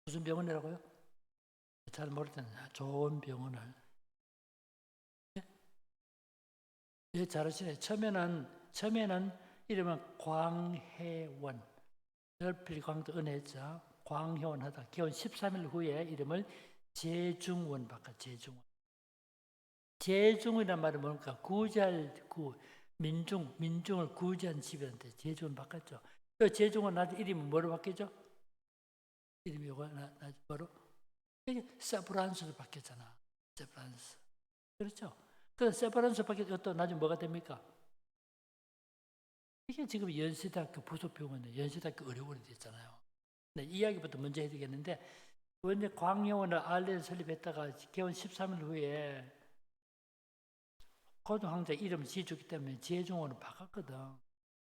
무슨 병원이라고요? 잘 모를 때는 좋은 병원을. 예? 예, 잘하시네. 처음에는 이름은 광해원. 열필 광도 은혜자 광해원 하다. 기원 13일 후에 이름을 제중원 바꿔. 제중이란 말은 뭡니까? 민중을 구제한 집이란데 제중을 바꿨죠. 그 제중은 나중에 이름이 뭐로 바뀌죠? 이름이 뭐로? 세브란스로 바뀌었잖아. 세브란스. 그렇죠? 그 세브란스 바뀌었 또 나중에 뭐가 됩니까? 이게 지금 연세대학교 부속병원에 연세대학교 의료원이 됐잖아요. 네, 이야기부터 먼저 해야 되겠는데 원래 광해원을 알렌 설립했다가 개원 13일 후에 고종황제 이름을 지어주기 때문에 제중원을 바꿨거든.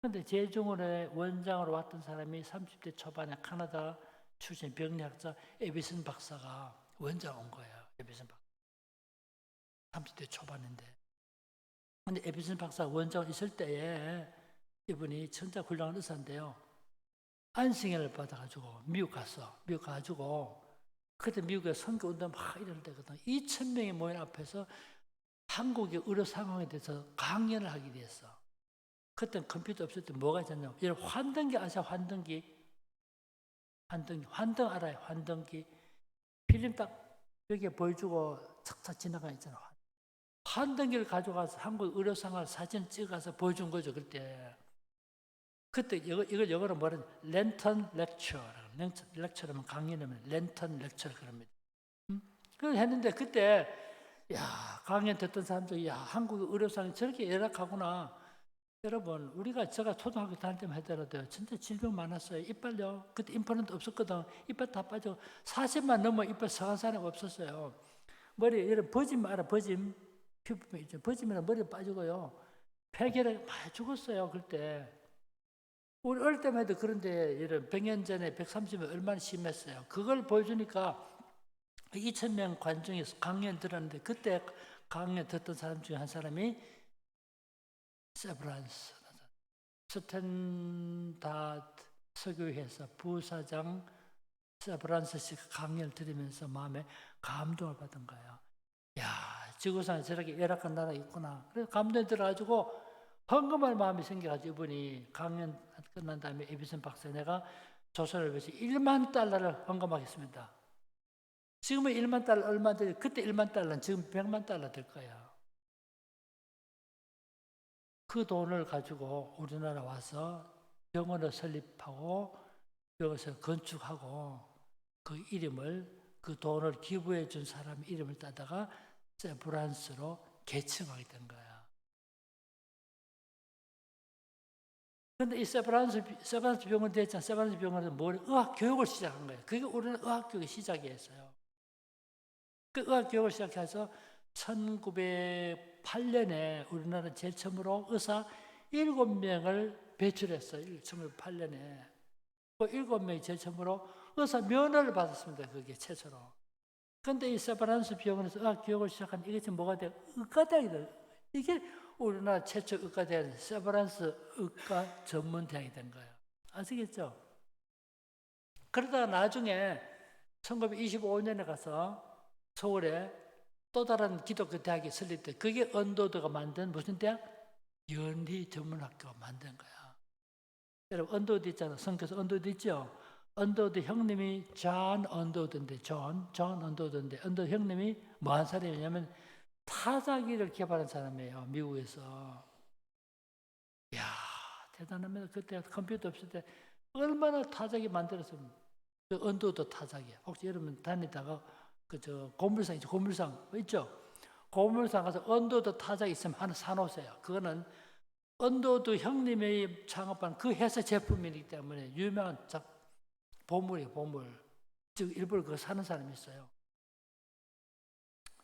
근데 제중원의 원장으로 왔던 사람이 30대 초반에 캐나다 출신 병리학자 에비슨 박사가 원장 온 거예요. 에비슨 박사. 30대 초반인데. 근데 에비슨 박사 원장 있을 때에 이분이 진짜 훌륭한 의사인데요. 안승연을 받아가지고 미국 갔어. 미국 가가지고 그때 미국에 선거운동 막 이럴 때거든. 2,000명이 모인 앞에서 한국의 의료 상황에 대해서 강연을 하게 됐어. 그때는 컴퓨터 없을 때 뭐가 있었냐. 이런 환등기 아세요? 환등기 환등 알아요? 환등기. 필름 딱 여기에 보여주고 착착 지나가 있잖아. 환등기를 가져가서 한국 의료 상황을 사진 찍어서 보여준 거죠. 그때 이걸 영어로 뭐라 랜턴 렉처. 렉처라면 강연하면 랜턴 렉처 그럽니다. 그걸 했는데 그때 야 강연 듣던 사람들이 야 한국 의료상이 저렇게 열악하구나. 여러분 우리가 제가 초등학교 다닐 때만 하더라도 진짜 질병 많았어요. 이빨요. 그때 임플란트 없었거든. 이빨 다 빠져. 40만 넘어 이빨 성한 사람 없었어요. 머리 이런 버짐 알아? 버짐 피부 있죠. 버짐이랑 머리 빠지고요. 폐결핵 많이 죽었어요. 그때. 우리 어릴 때만 해도 그런데 이런 100년 전에 130명 얼마나 심했어요. 그걸 보여주니까 2,000명 관중이 강연 들었는데 그때 강연 듣던 사람 중에 한 사람이 세브란스 스탠다드 석유회사 부사장 세브란스 씨가 강연을 들으면서 마음에 감동을 받은 거예요. 야, 지구상에 저렇게 열악한 나라가 있구나. 그래서 감동이 들어가지고 헌금할 마음이 생겨가지고 이분이 강연 끝난 다음에 에비슨 박사 내가 조선을 위해서 1만 달러를 헌금하겠습니다. 지금은 1만 달러 얼마 들 그때 1만 달러는 지금 100만 달러 될 거야. 그 돈을 가지고 우리나라 와서 병원을 설립하고 여기서 건축하고 그 이름을 그 돈을 기부해 준 사람 이름을 따다가 세브란스로 개칭하게 된 거야. 그런데 이 세브란스 병원 됐잖아. 세브란스 병원에서 의학 교육을 시작한 거예요. 그게 우리는 의학 교육의 시작이었어요. 그 의학 교육을 시작해서 1908년에 우리나라 제일 처음으로 의사 7명을 배출했어요. 1908년에. 그 7명이 제일 처음으로 의사 면허를 받았습니다. 그게 최초로. 그런데 이 세브란스 병원에서 의학 교육을 시작한 이게 지금 뭐가 돼요? 의과대학이 이게 우리나라 최초 의과대학은 세브란스 의과 전문대학이 된 거예요. 아시겠죠? 그러다가 나중에 1925년에 가서 서울에 또 다른 기독교 대학이 설립돼. 그게 언더드가 만든 무슨 대학? 연희 전문학교가 만든 거야. 여러분 언더드 있잖아. 성교에서 언더드 있죠? 언더드 형님이 존 언더드인데 존 언더드인데 언더드 형님이 뭐한 사람이냐면 타자기를 개발한 사람이에요. 미국에서. 이야 대단합니다. 그때 컴퓨터 없을 때 얼마나 타자기 만들었으면 그 언더드 타자기. 혹시 여러분 다니다가 그저 고물상 있죠. 고물상 있죠. 고물상 가서 언더드 타자기 있으면 하나 사놓으세요. 그거는 언더드 형님이 창업한 그 회사 제품이기 때문에 유명한 보물이에요. 보물. 즉 일부러 그거 사는 사람이 있어요.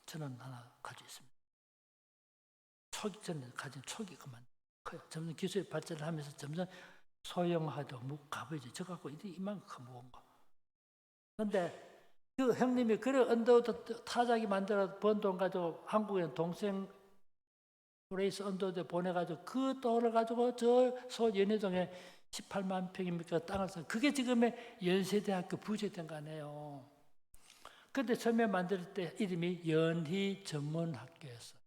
저는 하나 가지고 있습니다. 저는 가진 촉이 그만 커요. 점점 기술이 발전을 하면서 점점 소형화도 가보이죠. 저 갖고 이만큼 무거운 거. 그런데 그 형님이 그래 언더우드 타자기 만들어 번 돈 가지고 한국에 동생 브레이스 언더우드 보내가지고 그 돈을 가지고 저 소연회동에 18만 평입니까 땅을 사. 그게 지금의 연세대학교 부재된 거 아니에요. 그런데 처음에 만들 때 이름이 연희 전문학교였어.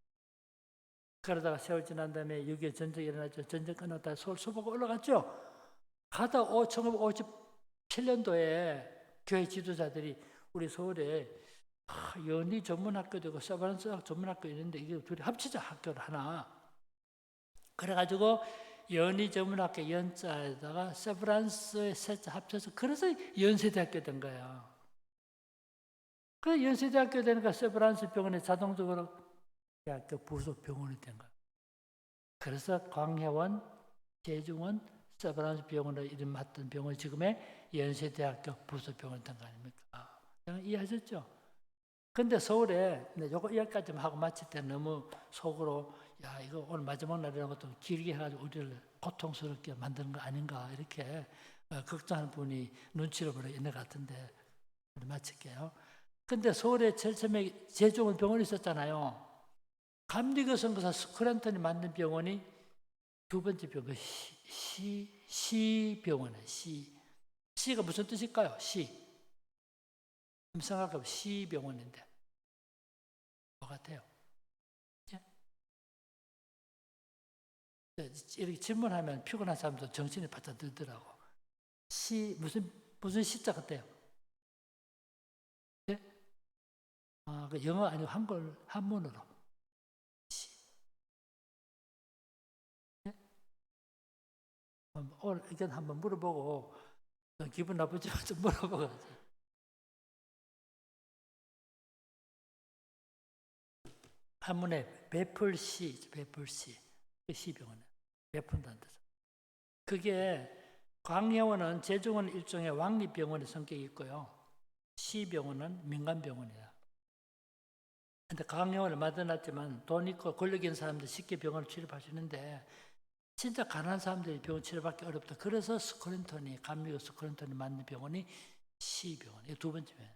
그러다가 세월 지난 다음에 6.25 전쟁이 일어났죠. 전쟁 끝났다 서울 수보고 올라갔죠. 가다 1957년도에 교회 지도자들이 우리 서울에 연희 전문학교도 있고 세브란스 전문학교 있는데 이게 둘이 합치자 학교를 하나. 그래가지고 연희 전문학교 연자에다가 세브란스의 세자 합쳐서 그래서 연세대학교 된 거예요. 그 연세대학교 되니까 세브란스 병원에 자동적으로 대학교 부속 병원이 된 거예요. 그래서 광해원, 제중원, 세브란스 병원을 이름 맡던 병원이 지금의 연세대학교 부속 병원이 된 거 아닙니까? 이해하셨죠? 근데 서울에 요거 여기까지만 하고 마칠 때 너무 속으로 야 이거 오늘 마지막 날이라는 것도 길게 해가지고 우리를 고통스럽게 만드는 거 아닌가 이렇게 걱정하는 분이 눈치를 보려 있는 것 같은데 마칠게요. 근데 서울에 제일 처음에 제종원 병원이 있었잖아요. 감리교 선교사 스크랜턴이 만든 병원이 두 번째 병원 시병원이에요. 시가 무슨 뜻일까요? 생각해보면 시병원인데 뭐 같아요? 예? 이렇게 질문하면 피곤한 사람도 정신이 바짝 들더라고. 무슨 시자 같아요? 예? 그 영어 아니고 한문으로 시. 예? 오늘 의견 한번 물어보고 기분 나쁘지만 좀 물어보고 가자. 한문에 베풀시 그 시병원에 베푼다는 뜻. 그게 광해원은 제종원 일종의 왕립병원의 성격이 있고요. 시병원은 민간병원이야. 근데 광해원을 만들어놨지만 돈 있고 권력 있는 사람들 쉽게 병원을 치료할 수 있는데 진짜 가난한 사람들이 병원 치료받기 어렵다. 그래서 감리교 스크린턴이 만든 병원이 시병원. 이게 두 번째면.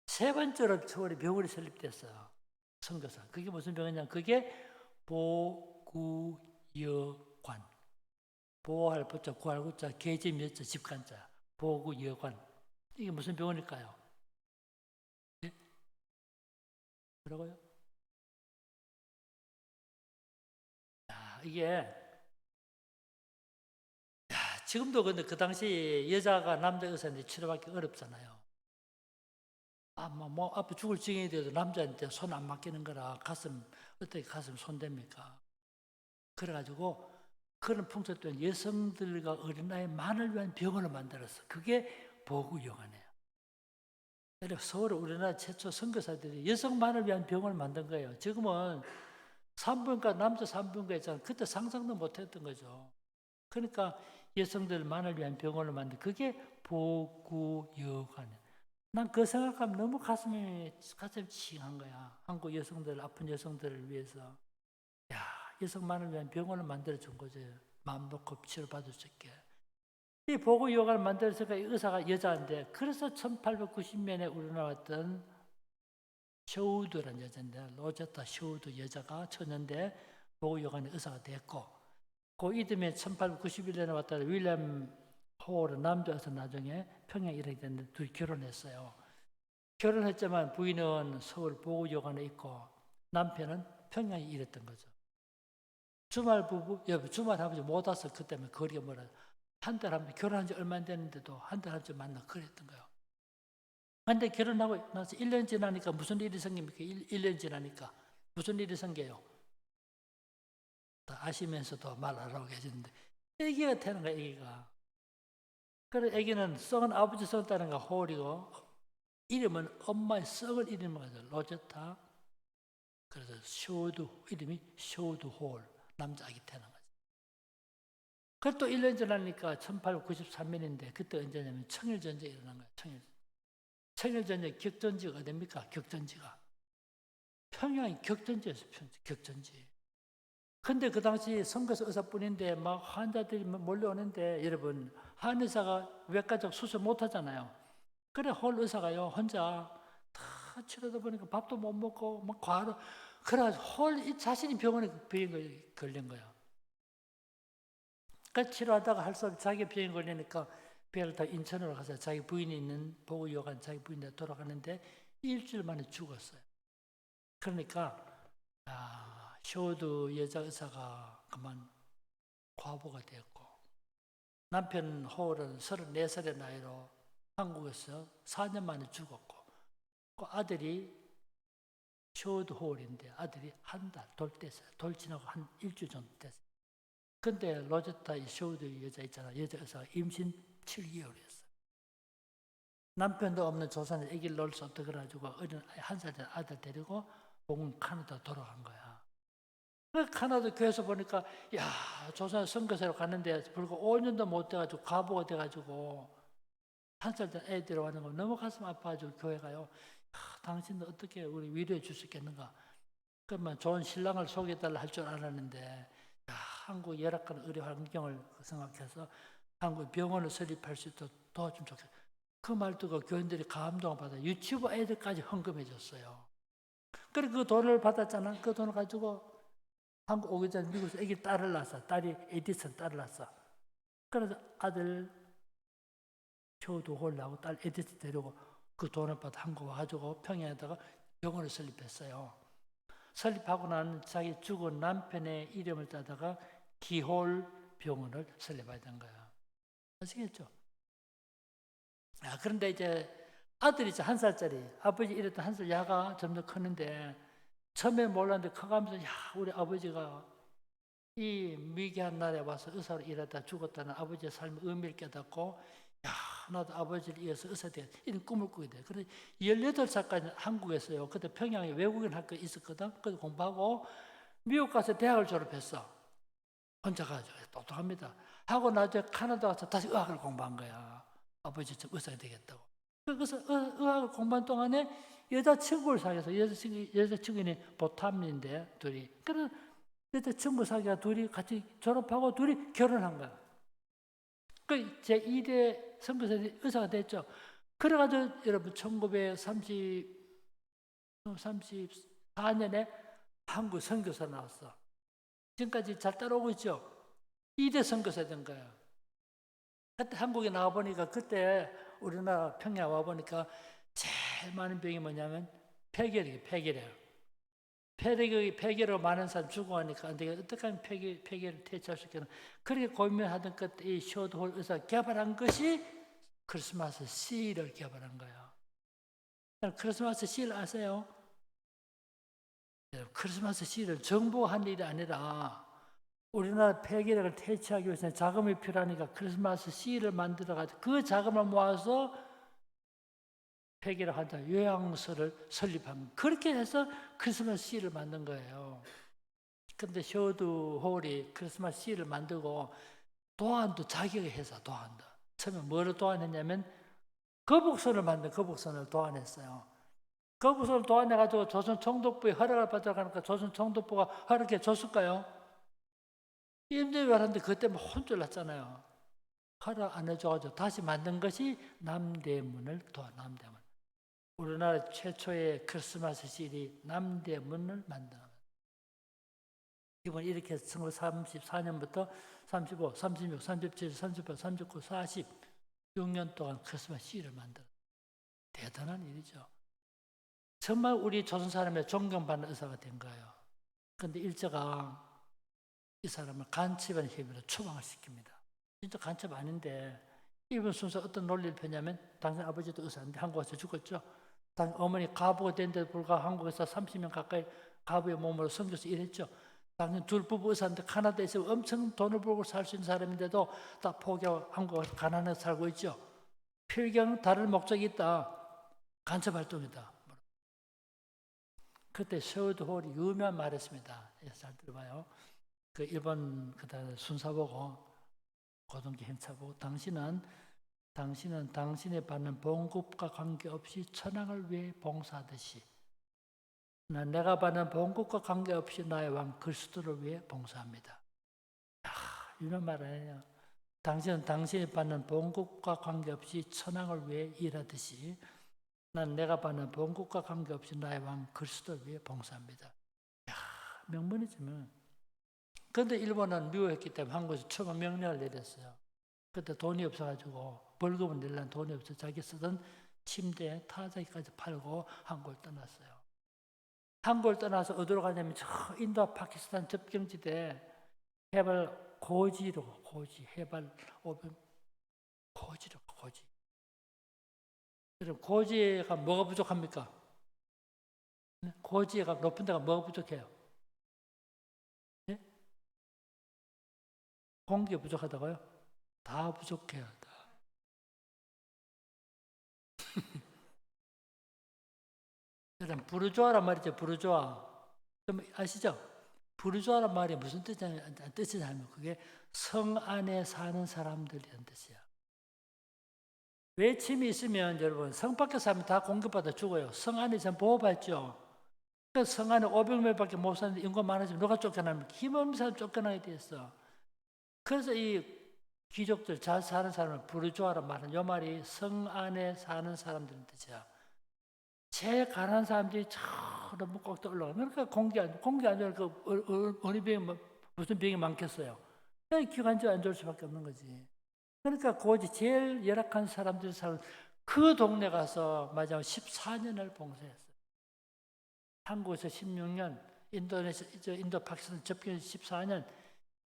세 번째로 서울에 병원이 설립됐어요. 선교사. 그게 무슨 병원이냐면 그게 보구여관. 보호할 보자, 구할 구자, 계집 여자, 집간자. 보구여관. 이게 무슨 병원일까요? 네? 뭐라고요? 이게 지금도 근데 그 당시 여자가 남자 의사한테 치료받기 어렵잖아요. 앞으로 죽을 지경이 돼도 남자한테 손 안 맡기는 거라 어떻게 가슴 손댑니까? 그래가지고 그런 풍습 때문에 여성들과 어린아이만을 위한 병원을 만들었어. 그게 보구여관이에요. 그래서 서울에 우리나라 최초 선교사들이 여성만을 위한 병원을 만든 거예요. 지금은 산부인과 남자 산부인과 있잖아요. 그때 상상도 못했던 거죠. 그러니까 여성들만을 위한 병원을 만든 그게 보구여관이에요. 난 그 생각하면 너무 가슴이 칭한 거야. 한국 여성들, 아픈 여성들을 위해서. 여성만을 위한 병원을 만들어준 거지. 마음 놓고 치료받을 수 있게. 이 보구여관을 만들었으니까 의사가 여자인데, 그래서 1890년에 우리나라 왔던 셔우드라는 여자인데, 로제타 셔우드 여자가 처녀인데 보구여관의 의사가 됐고, 그 이듬해 1891년에 왔던 윌리엄 호월은 남자여서 나중에 평양에 일하게 됐는데 둘이 결혼했어요. 결혼했지만 부인은 서울 보구여관에 있고 남편은 평양에 일했던 거죠. 주말 아버지 못 와서 그 때문에 거리가 멀어. 한 달 하면 결혼한 지 얼마 안 됐는데도 한 달 한째 만나 그랬던 거예요. 근데 결혼하고 나서 1년 지나니까 무슨 일이 생깁니까? 1년 지나니까 무슨 일이 생겨요? 다 아시면서도 말 안 하고 계시는데 아기가 되는 거야, 아기가. 그래 아기는 썩은 아버지 썩은 딸인가 호울이고 이름은 엄마의 썩은 이름을 가지고 로제타. 그래서 이름이 쇼드 홀 남자아기 태어난 거죠. 그것도 1년 지나니까 1893년인데 그때 언제냐면 청일전쟁이 일어난 거예요. 청일전쟁 격전지가 어딥니까? 격전지가 평양이 격전지였어요. 격전지. 근데 그 당시 선거에서 의사뿐인데 막 환자들이 몰려오는데 여러분 한의사가 외과적 수술 못 하잖아요. 그래 홀 의사가요 혼자 다 치료다 보니까 밥도 못 먹고 막 과로 그래가지고 홀 자신이 병원에 걸린 거예요. 그러니까 치료하다가 할 수 없이 자기 병에 걸리니까 배를 타 인천으로 가서 자기 부인이 있는 보구여관 자기 부인한테 돌아가는데 일주일 만에 죽었어요. 그러니까 쇼드 여자 의사가 그만 과부가 되었고 남편 호울은 34살의 나이로 한국에서 4년 만에 죽었고 그 아들이 쇼드 호울인데 아들이 한 달 돌 지나고 한 일주일 정도 됐어요. 근데 로제타 쇼드 여자 있잖아. 여자 의사가 임신 7개월이었어요. 남편도 없는 조선에 아기를 놓을 수 없다 그래가지고 어린 한 살 된 아들 데리고 봉은 카나다 돌아간 거야. 카나다 교회에서 보니까 조선에 선교사로 갔는데 불과 5년도 못 돼가지고 과부가 돼가지고 1살 된 애들이 왔는 거 너무 가슴 아파가지고 교회가요. 당신도 어떻게 우리 위로해 줄 수 있겠는가? 그러면 좋은 신랑을 소개해달라 할 줄 알았는데 한국 열악한 의료 환경을 생각해서 한국 병원을 설립할 수 있도록 도와주면 좋겠다. 그 말 듣고 교인들이 감동을 받아 유치부 애들까지 헌금해 줬어요. 그래 그 돈을 받았잖아. 그 돈을 가지고 한국 오기 전에 미국에서 애기 딸을 낳았어. 딸이 에디슨 딸을 낳았어. 그래서 아들 효도 홀라고 딸 에디슨 데리고 그 돈을 받아 한국 와가지고 평양에다가 병원을 설립했어요. 설립하고 나는 자기 죽은 남편의 이름을 따다가 기홀 병원을 설립해야 된 거야. 아시겠죠? 그런데 이제 아들이 이제 1살짜리, 아버지 이랬던 1살 야가 점점 크는데 처음에 몰랐는데 커가면서 우리 아버지가 이 미개한 나라에 와서 의사로 일하다 죽었다는 아버지의 삶의 의미를 깨닫고 나도 아버지를 이어서 의사 되겠다 이런 꿈을 꾸게 돼. 그래서 18살까지 한국에서요. 그때 평양에 외국인 학교에 있었거든. 그래서 공부하고 미국 가서 대학을 졸업했어. 혼자 가지고 똑똑합니다. 하고 나중에 캐나다 가서 다시 의학을 공부한 거야. 아버지 좀 의사가 되겠다고. 그래서 의학을 공부한 동안에 여자친구를 사귀어서 여자친구는 보탐인데 둘이. 그래서 여자친구 사귀어 둘이 같이 졸업하고 둘이 결혼한 거야. 그 제2대 선교사들이 의사가 됐죠. 그래가지고 여러분 1934년에 한국 선교사 나왔어. 지금까지 잘 따라오고 있죠. 2대 선교사 된 거예요. 그때 한국에 나와보니까 그때 우리나라 평양 와보니까 제일 많은 병이 뭐냐면 폐결이에요. 폐결으로 많은 사람 죽어가니까 안 되겠다. 어떻게 하면 폐결을 퇴치할 수 있겠나. 그렇게 고민하던 끝에 이 쇼드홀 의사가 개발한 것이 크리스마스 시를 개발한 거예요. 크리스마스 시를 아세요? 크리스마스 시를 정부가 한 일이 아니라 우리나라 폐결핵을 퇴치하기 위해서는 자금이 필요하니까 크리스마스 시를 만들어가지고 그 자금을 모아서 폐결핵 환자 요양서를 설립한 그렇게 해서 크리스마스 시를 만든 거예요. 근데 쇼드 홀이 크리스마스 시를 만들고 도안도 자기가 해서 도안도 처음에 뭐를 도안했냐면 거북선을 도안했어요. 거북선을 도안해가지고 조선 총독부에 허락을 받아가니까 조선 총독부가 허락해 줬을까요? 임대를 하는데 그때 막 혼쭐 났잖아요. 허락 안 해줘가지고 다시 만든 것이 남대문을 남대문. 우리나라 최초의 크리스마스 시리 남대문을 만든 거예요. 이번 이렇게 1934년부터 35, 36, 37, 38, 39, 40 6년 동안 크리스마스 시를 만들었어요. 대단한 일이죠. 정말 우리 조선 사람의 존경받는 의사가 된 거예요. 그런데 일제가 이 사람을 간첩한 혐의로 추방을 시킵니다. 진짜 간첩 아닌데 이번 순서 어떤 논리를 펴냐면 당신 아버지도 의사인데 한국 와서 죽었죠. 당신 어머니 가부가 된데도 불구하고 한국에서 30년 가까이 가부의 몸으로 섬겨서 일했죠. 당신 둘 부부 의사인데 카나다에서 엄청 돈을 벌고 살 수 있는 사람인데도 다 포기하고 한국 와서 가난해서 살고 있죠. 필경 다른 목적이 있다. 간첩 활동이다. 그때 쇼드 홀이 유명한 말을 했습니다. 잘 들어봐요. 그 일본 그다음에 순사 보고 고등기 행차 보고 당신은 당신이 받는 봉급과 관계없이 천황을 위해 봉사하듯이 내가 받는 봉급과 관계없이 나의 왕 그리스도를 위해 봉사합니다. 이런 말을 해요. 당신은 당신이 받는 봉급과 관계없이 천황을 위해 일하듯이 난 내가 받는 봉급과 관계없이 나의 왕 그리스도를 위해 봉사합니다. 명분이지만 그런데 일본은 미워했기 때문에 한국에서 추방 명령을 내렸어요. 그때 돈이 없어가지고 벌금을 내려는 돈이 없어서 자기 쓰던 침대 타자기까지 팔고 한국을 떠났어요. 한국을 떠나서 어디로 가냐면 저 인도와 파키스탄 접경지대 해발 고지 해발 500 고지. 여러분 고지가 뭐가 부족합니까? 고지가 높은 데가 뭐가 부족해요? 네? 공기가 부족하다고요? 다 부족해요. 다. 여러분 부르주아란 말이죠. 부르주아. 좀 아시죠? 부르주아란 말이 무슨 뜻이냐면 그게 성 안에 사는 사람들이란 뜻이야. 외침이 있으면 여러분 성 밖에서 하면 다 공격받아 죽어요. 성 안에 전 보호받죠. 그 성 안에 500명밖에 못 사는데 인구 많아지면 누가 쫓겨나면 힘없는 사람 쫓겨나게 돼 있어. 그래서 이 귀족들 잘 사는 사람을 부르주아라 말하는 요 말이 성 안에 사는 사람들인 뜻이야. 제일 가난한 사람들이 너무 꼭 떠올라가. 그러니까 공기 안 좋으니까 어느 병이 무슨 병이 많겠어요. 기관지 안 좋을 수밖에 없는 거지. 그러니까 고지 제일 열악한 사람들 사는 그 동네 가서 마지막 14년을 봉사했어요. 한국에서 16년, 인도 파키스탄 접견 14년.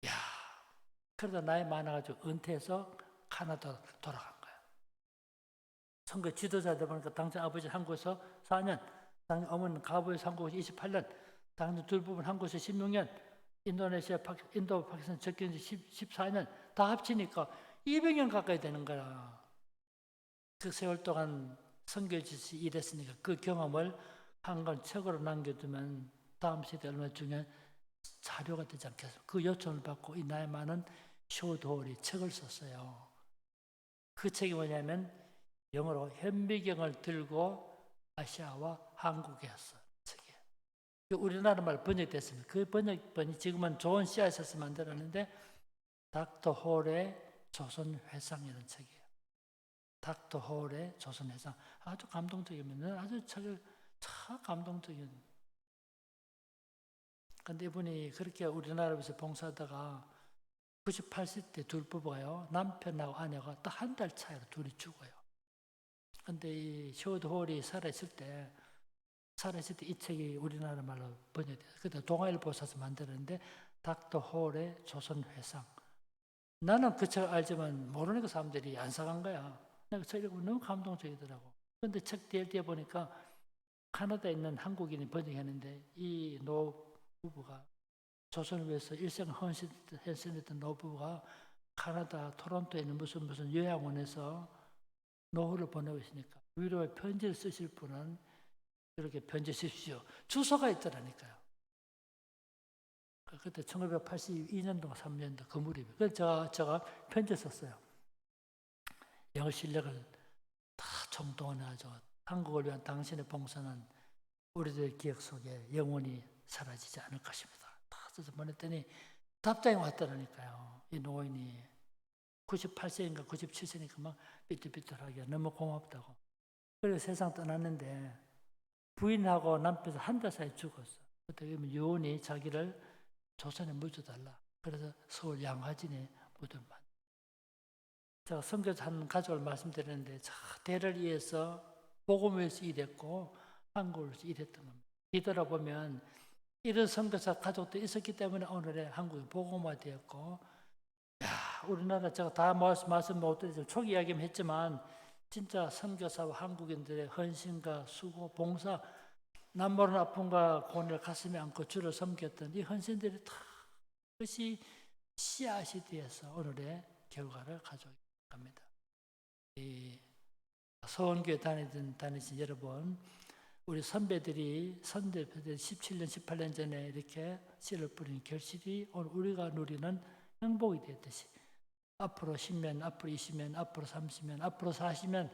야, 그러다 나이 많아가지고 은퇴해서 카나다 돌아간 거야. 선거 지도자들 보니까 당장 아버지 한국에서 4년, 당장 어머니는 가부에서 한국에서 28년, 당장 둘 부분 한국에서 16년, 인도 파키스탄 접견 14년 다 합치니까 200년 가까이 되는 거야. 그 세월 동안 선교지시 일했으니까 그 경험을 한 권 책으로 남겨두면 다음 세대에 얼마나 중요한 자료가 되지 않겠습니까? 그 요청을 받고 이 나이 많은 쇼도홀이 책을 썼어요. 그 책이 뭐냐면 영어로 현미경을 들고 아시아와 한국에 왔어요. 책이에요. 우리나라 말 번역됐습니다. 그 번역본이 지금은 좋은 씨앗에서 만들었는데 닥터 홀의 조선회상이라는 책이에요. 닥터 홀의 조선회상. 아주 감동적이면 아주 책을 참 감동적인. 근데 이분이 그렇게 우리나라에서 봉사하다가 98세 때 둘 부부가요. 남편하고 아내가 딱 한 달 차이로 둘이 죽어요. 근데 이 쇼드 홀이 살아있을 때 이 책이 우리나라 말로 번역돼요. 그때 동아일보 사서 만들었는데 닥터 홀의 조선회상. 나는 그 책을 알지만 모르니까 사람들이 안 사간 거야. 내가 책 읽으면 너무 감동적이더라고. 근데 책 뒤에 보니까 카나다에 있는 한국인이 번역했는데 이 노부부가 조선을 위해서 일생을 헌신했던 노부부가 카나다 토론토에 있는 무슨 요양원에서 노후를 보내고 있으니까 위로의 편지를 쓰실 분은 이렇게 편지 쓰십시오. 주소가 있더라니까요. 그때 1982년도, 3년도 그 무렵에. 그래서 제가 편지 썼어요. 영어 실력을 다 총동원해가지고 한국을 위한 당신의 봉사는 우리들 기억 속에 영원히 사라지지 않을 것입니다. 다 써서 보냈더니 답장이 왔더라니까요. 이 노인이 98세인가 97세니까 막 삐뚤삐뚤하게 너무 고맙다고. 그래서 세상 떠났는데 부인하고 남편이 한 달 사이에 죽었어. 그때 요원이 자기를 조선에 묻어달라. 그래서 서울 양화진에 묻을만. 제가 선교사 한 가족을 말씀드렸는데 대를 위해서 복음을 위해서 일했고 한국을 위해서 일했던 겁니다. 뒤돌아보면 이런 선교사 가족도 있었기 때문에 오늘의 한국이 복음화되었고, 우리나라 제가 다 말씀 못 드리지만 초기 이야기만 했지만 진짜 선교사와 한국인들의 헌신과 수고, 봉사, 남모르는 아픔과 고뇌를 가슴에 안고 주를 섬겼던 이 헌신들이 다 그것이 씨앗이 되어서 오늘의 결과를 가져옵니다. 이 서원교회 다니신 여러분, 우리 선배들이 17년, 18년 전에 이렇게 씨를 뿌린 결실이 오늘 우리가 누리는 행복이 되었듯이 앞으로 10년, 앞으로 20년, 앞으로 30년, 앞으로 40년,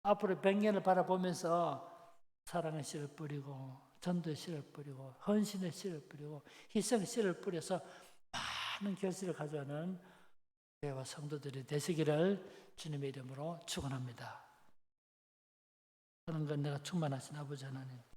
앞으로 100년을 바라보면서 사랑의 씨를 뿌리고 전도의 씨를 뿌리고 헌신의 씨를 뿌리고 희생의 씨를 뿌려서 많은 결실을 가져가는 교회와 성도들이 되시기를 주님의 이름으로 축원합니다. 그런 건 내가 충만하신 아버지 하나님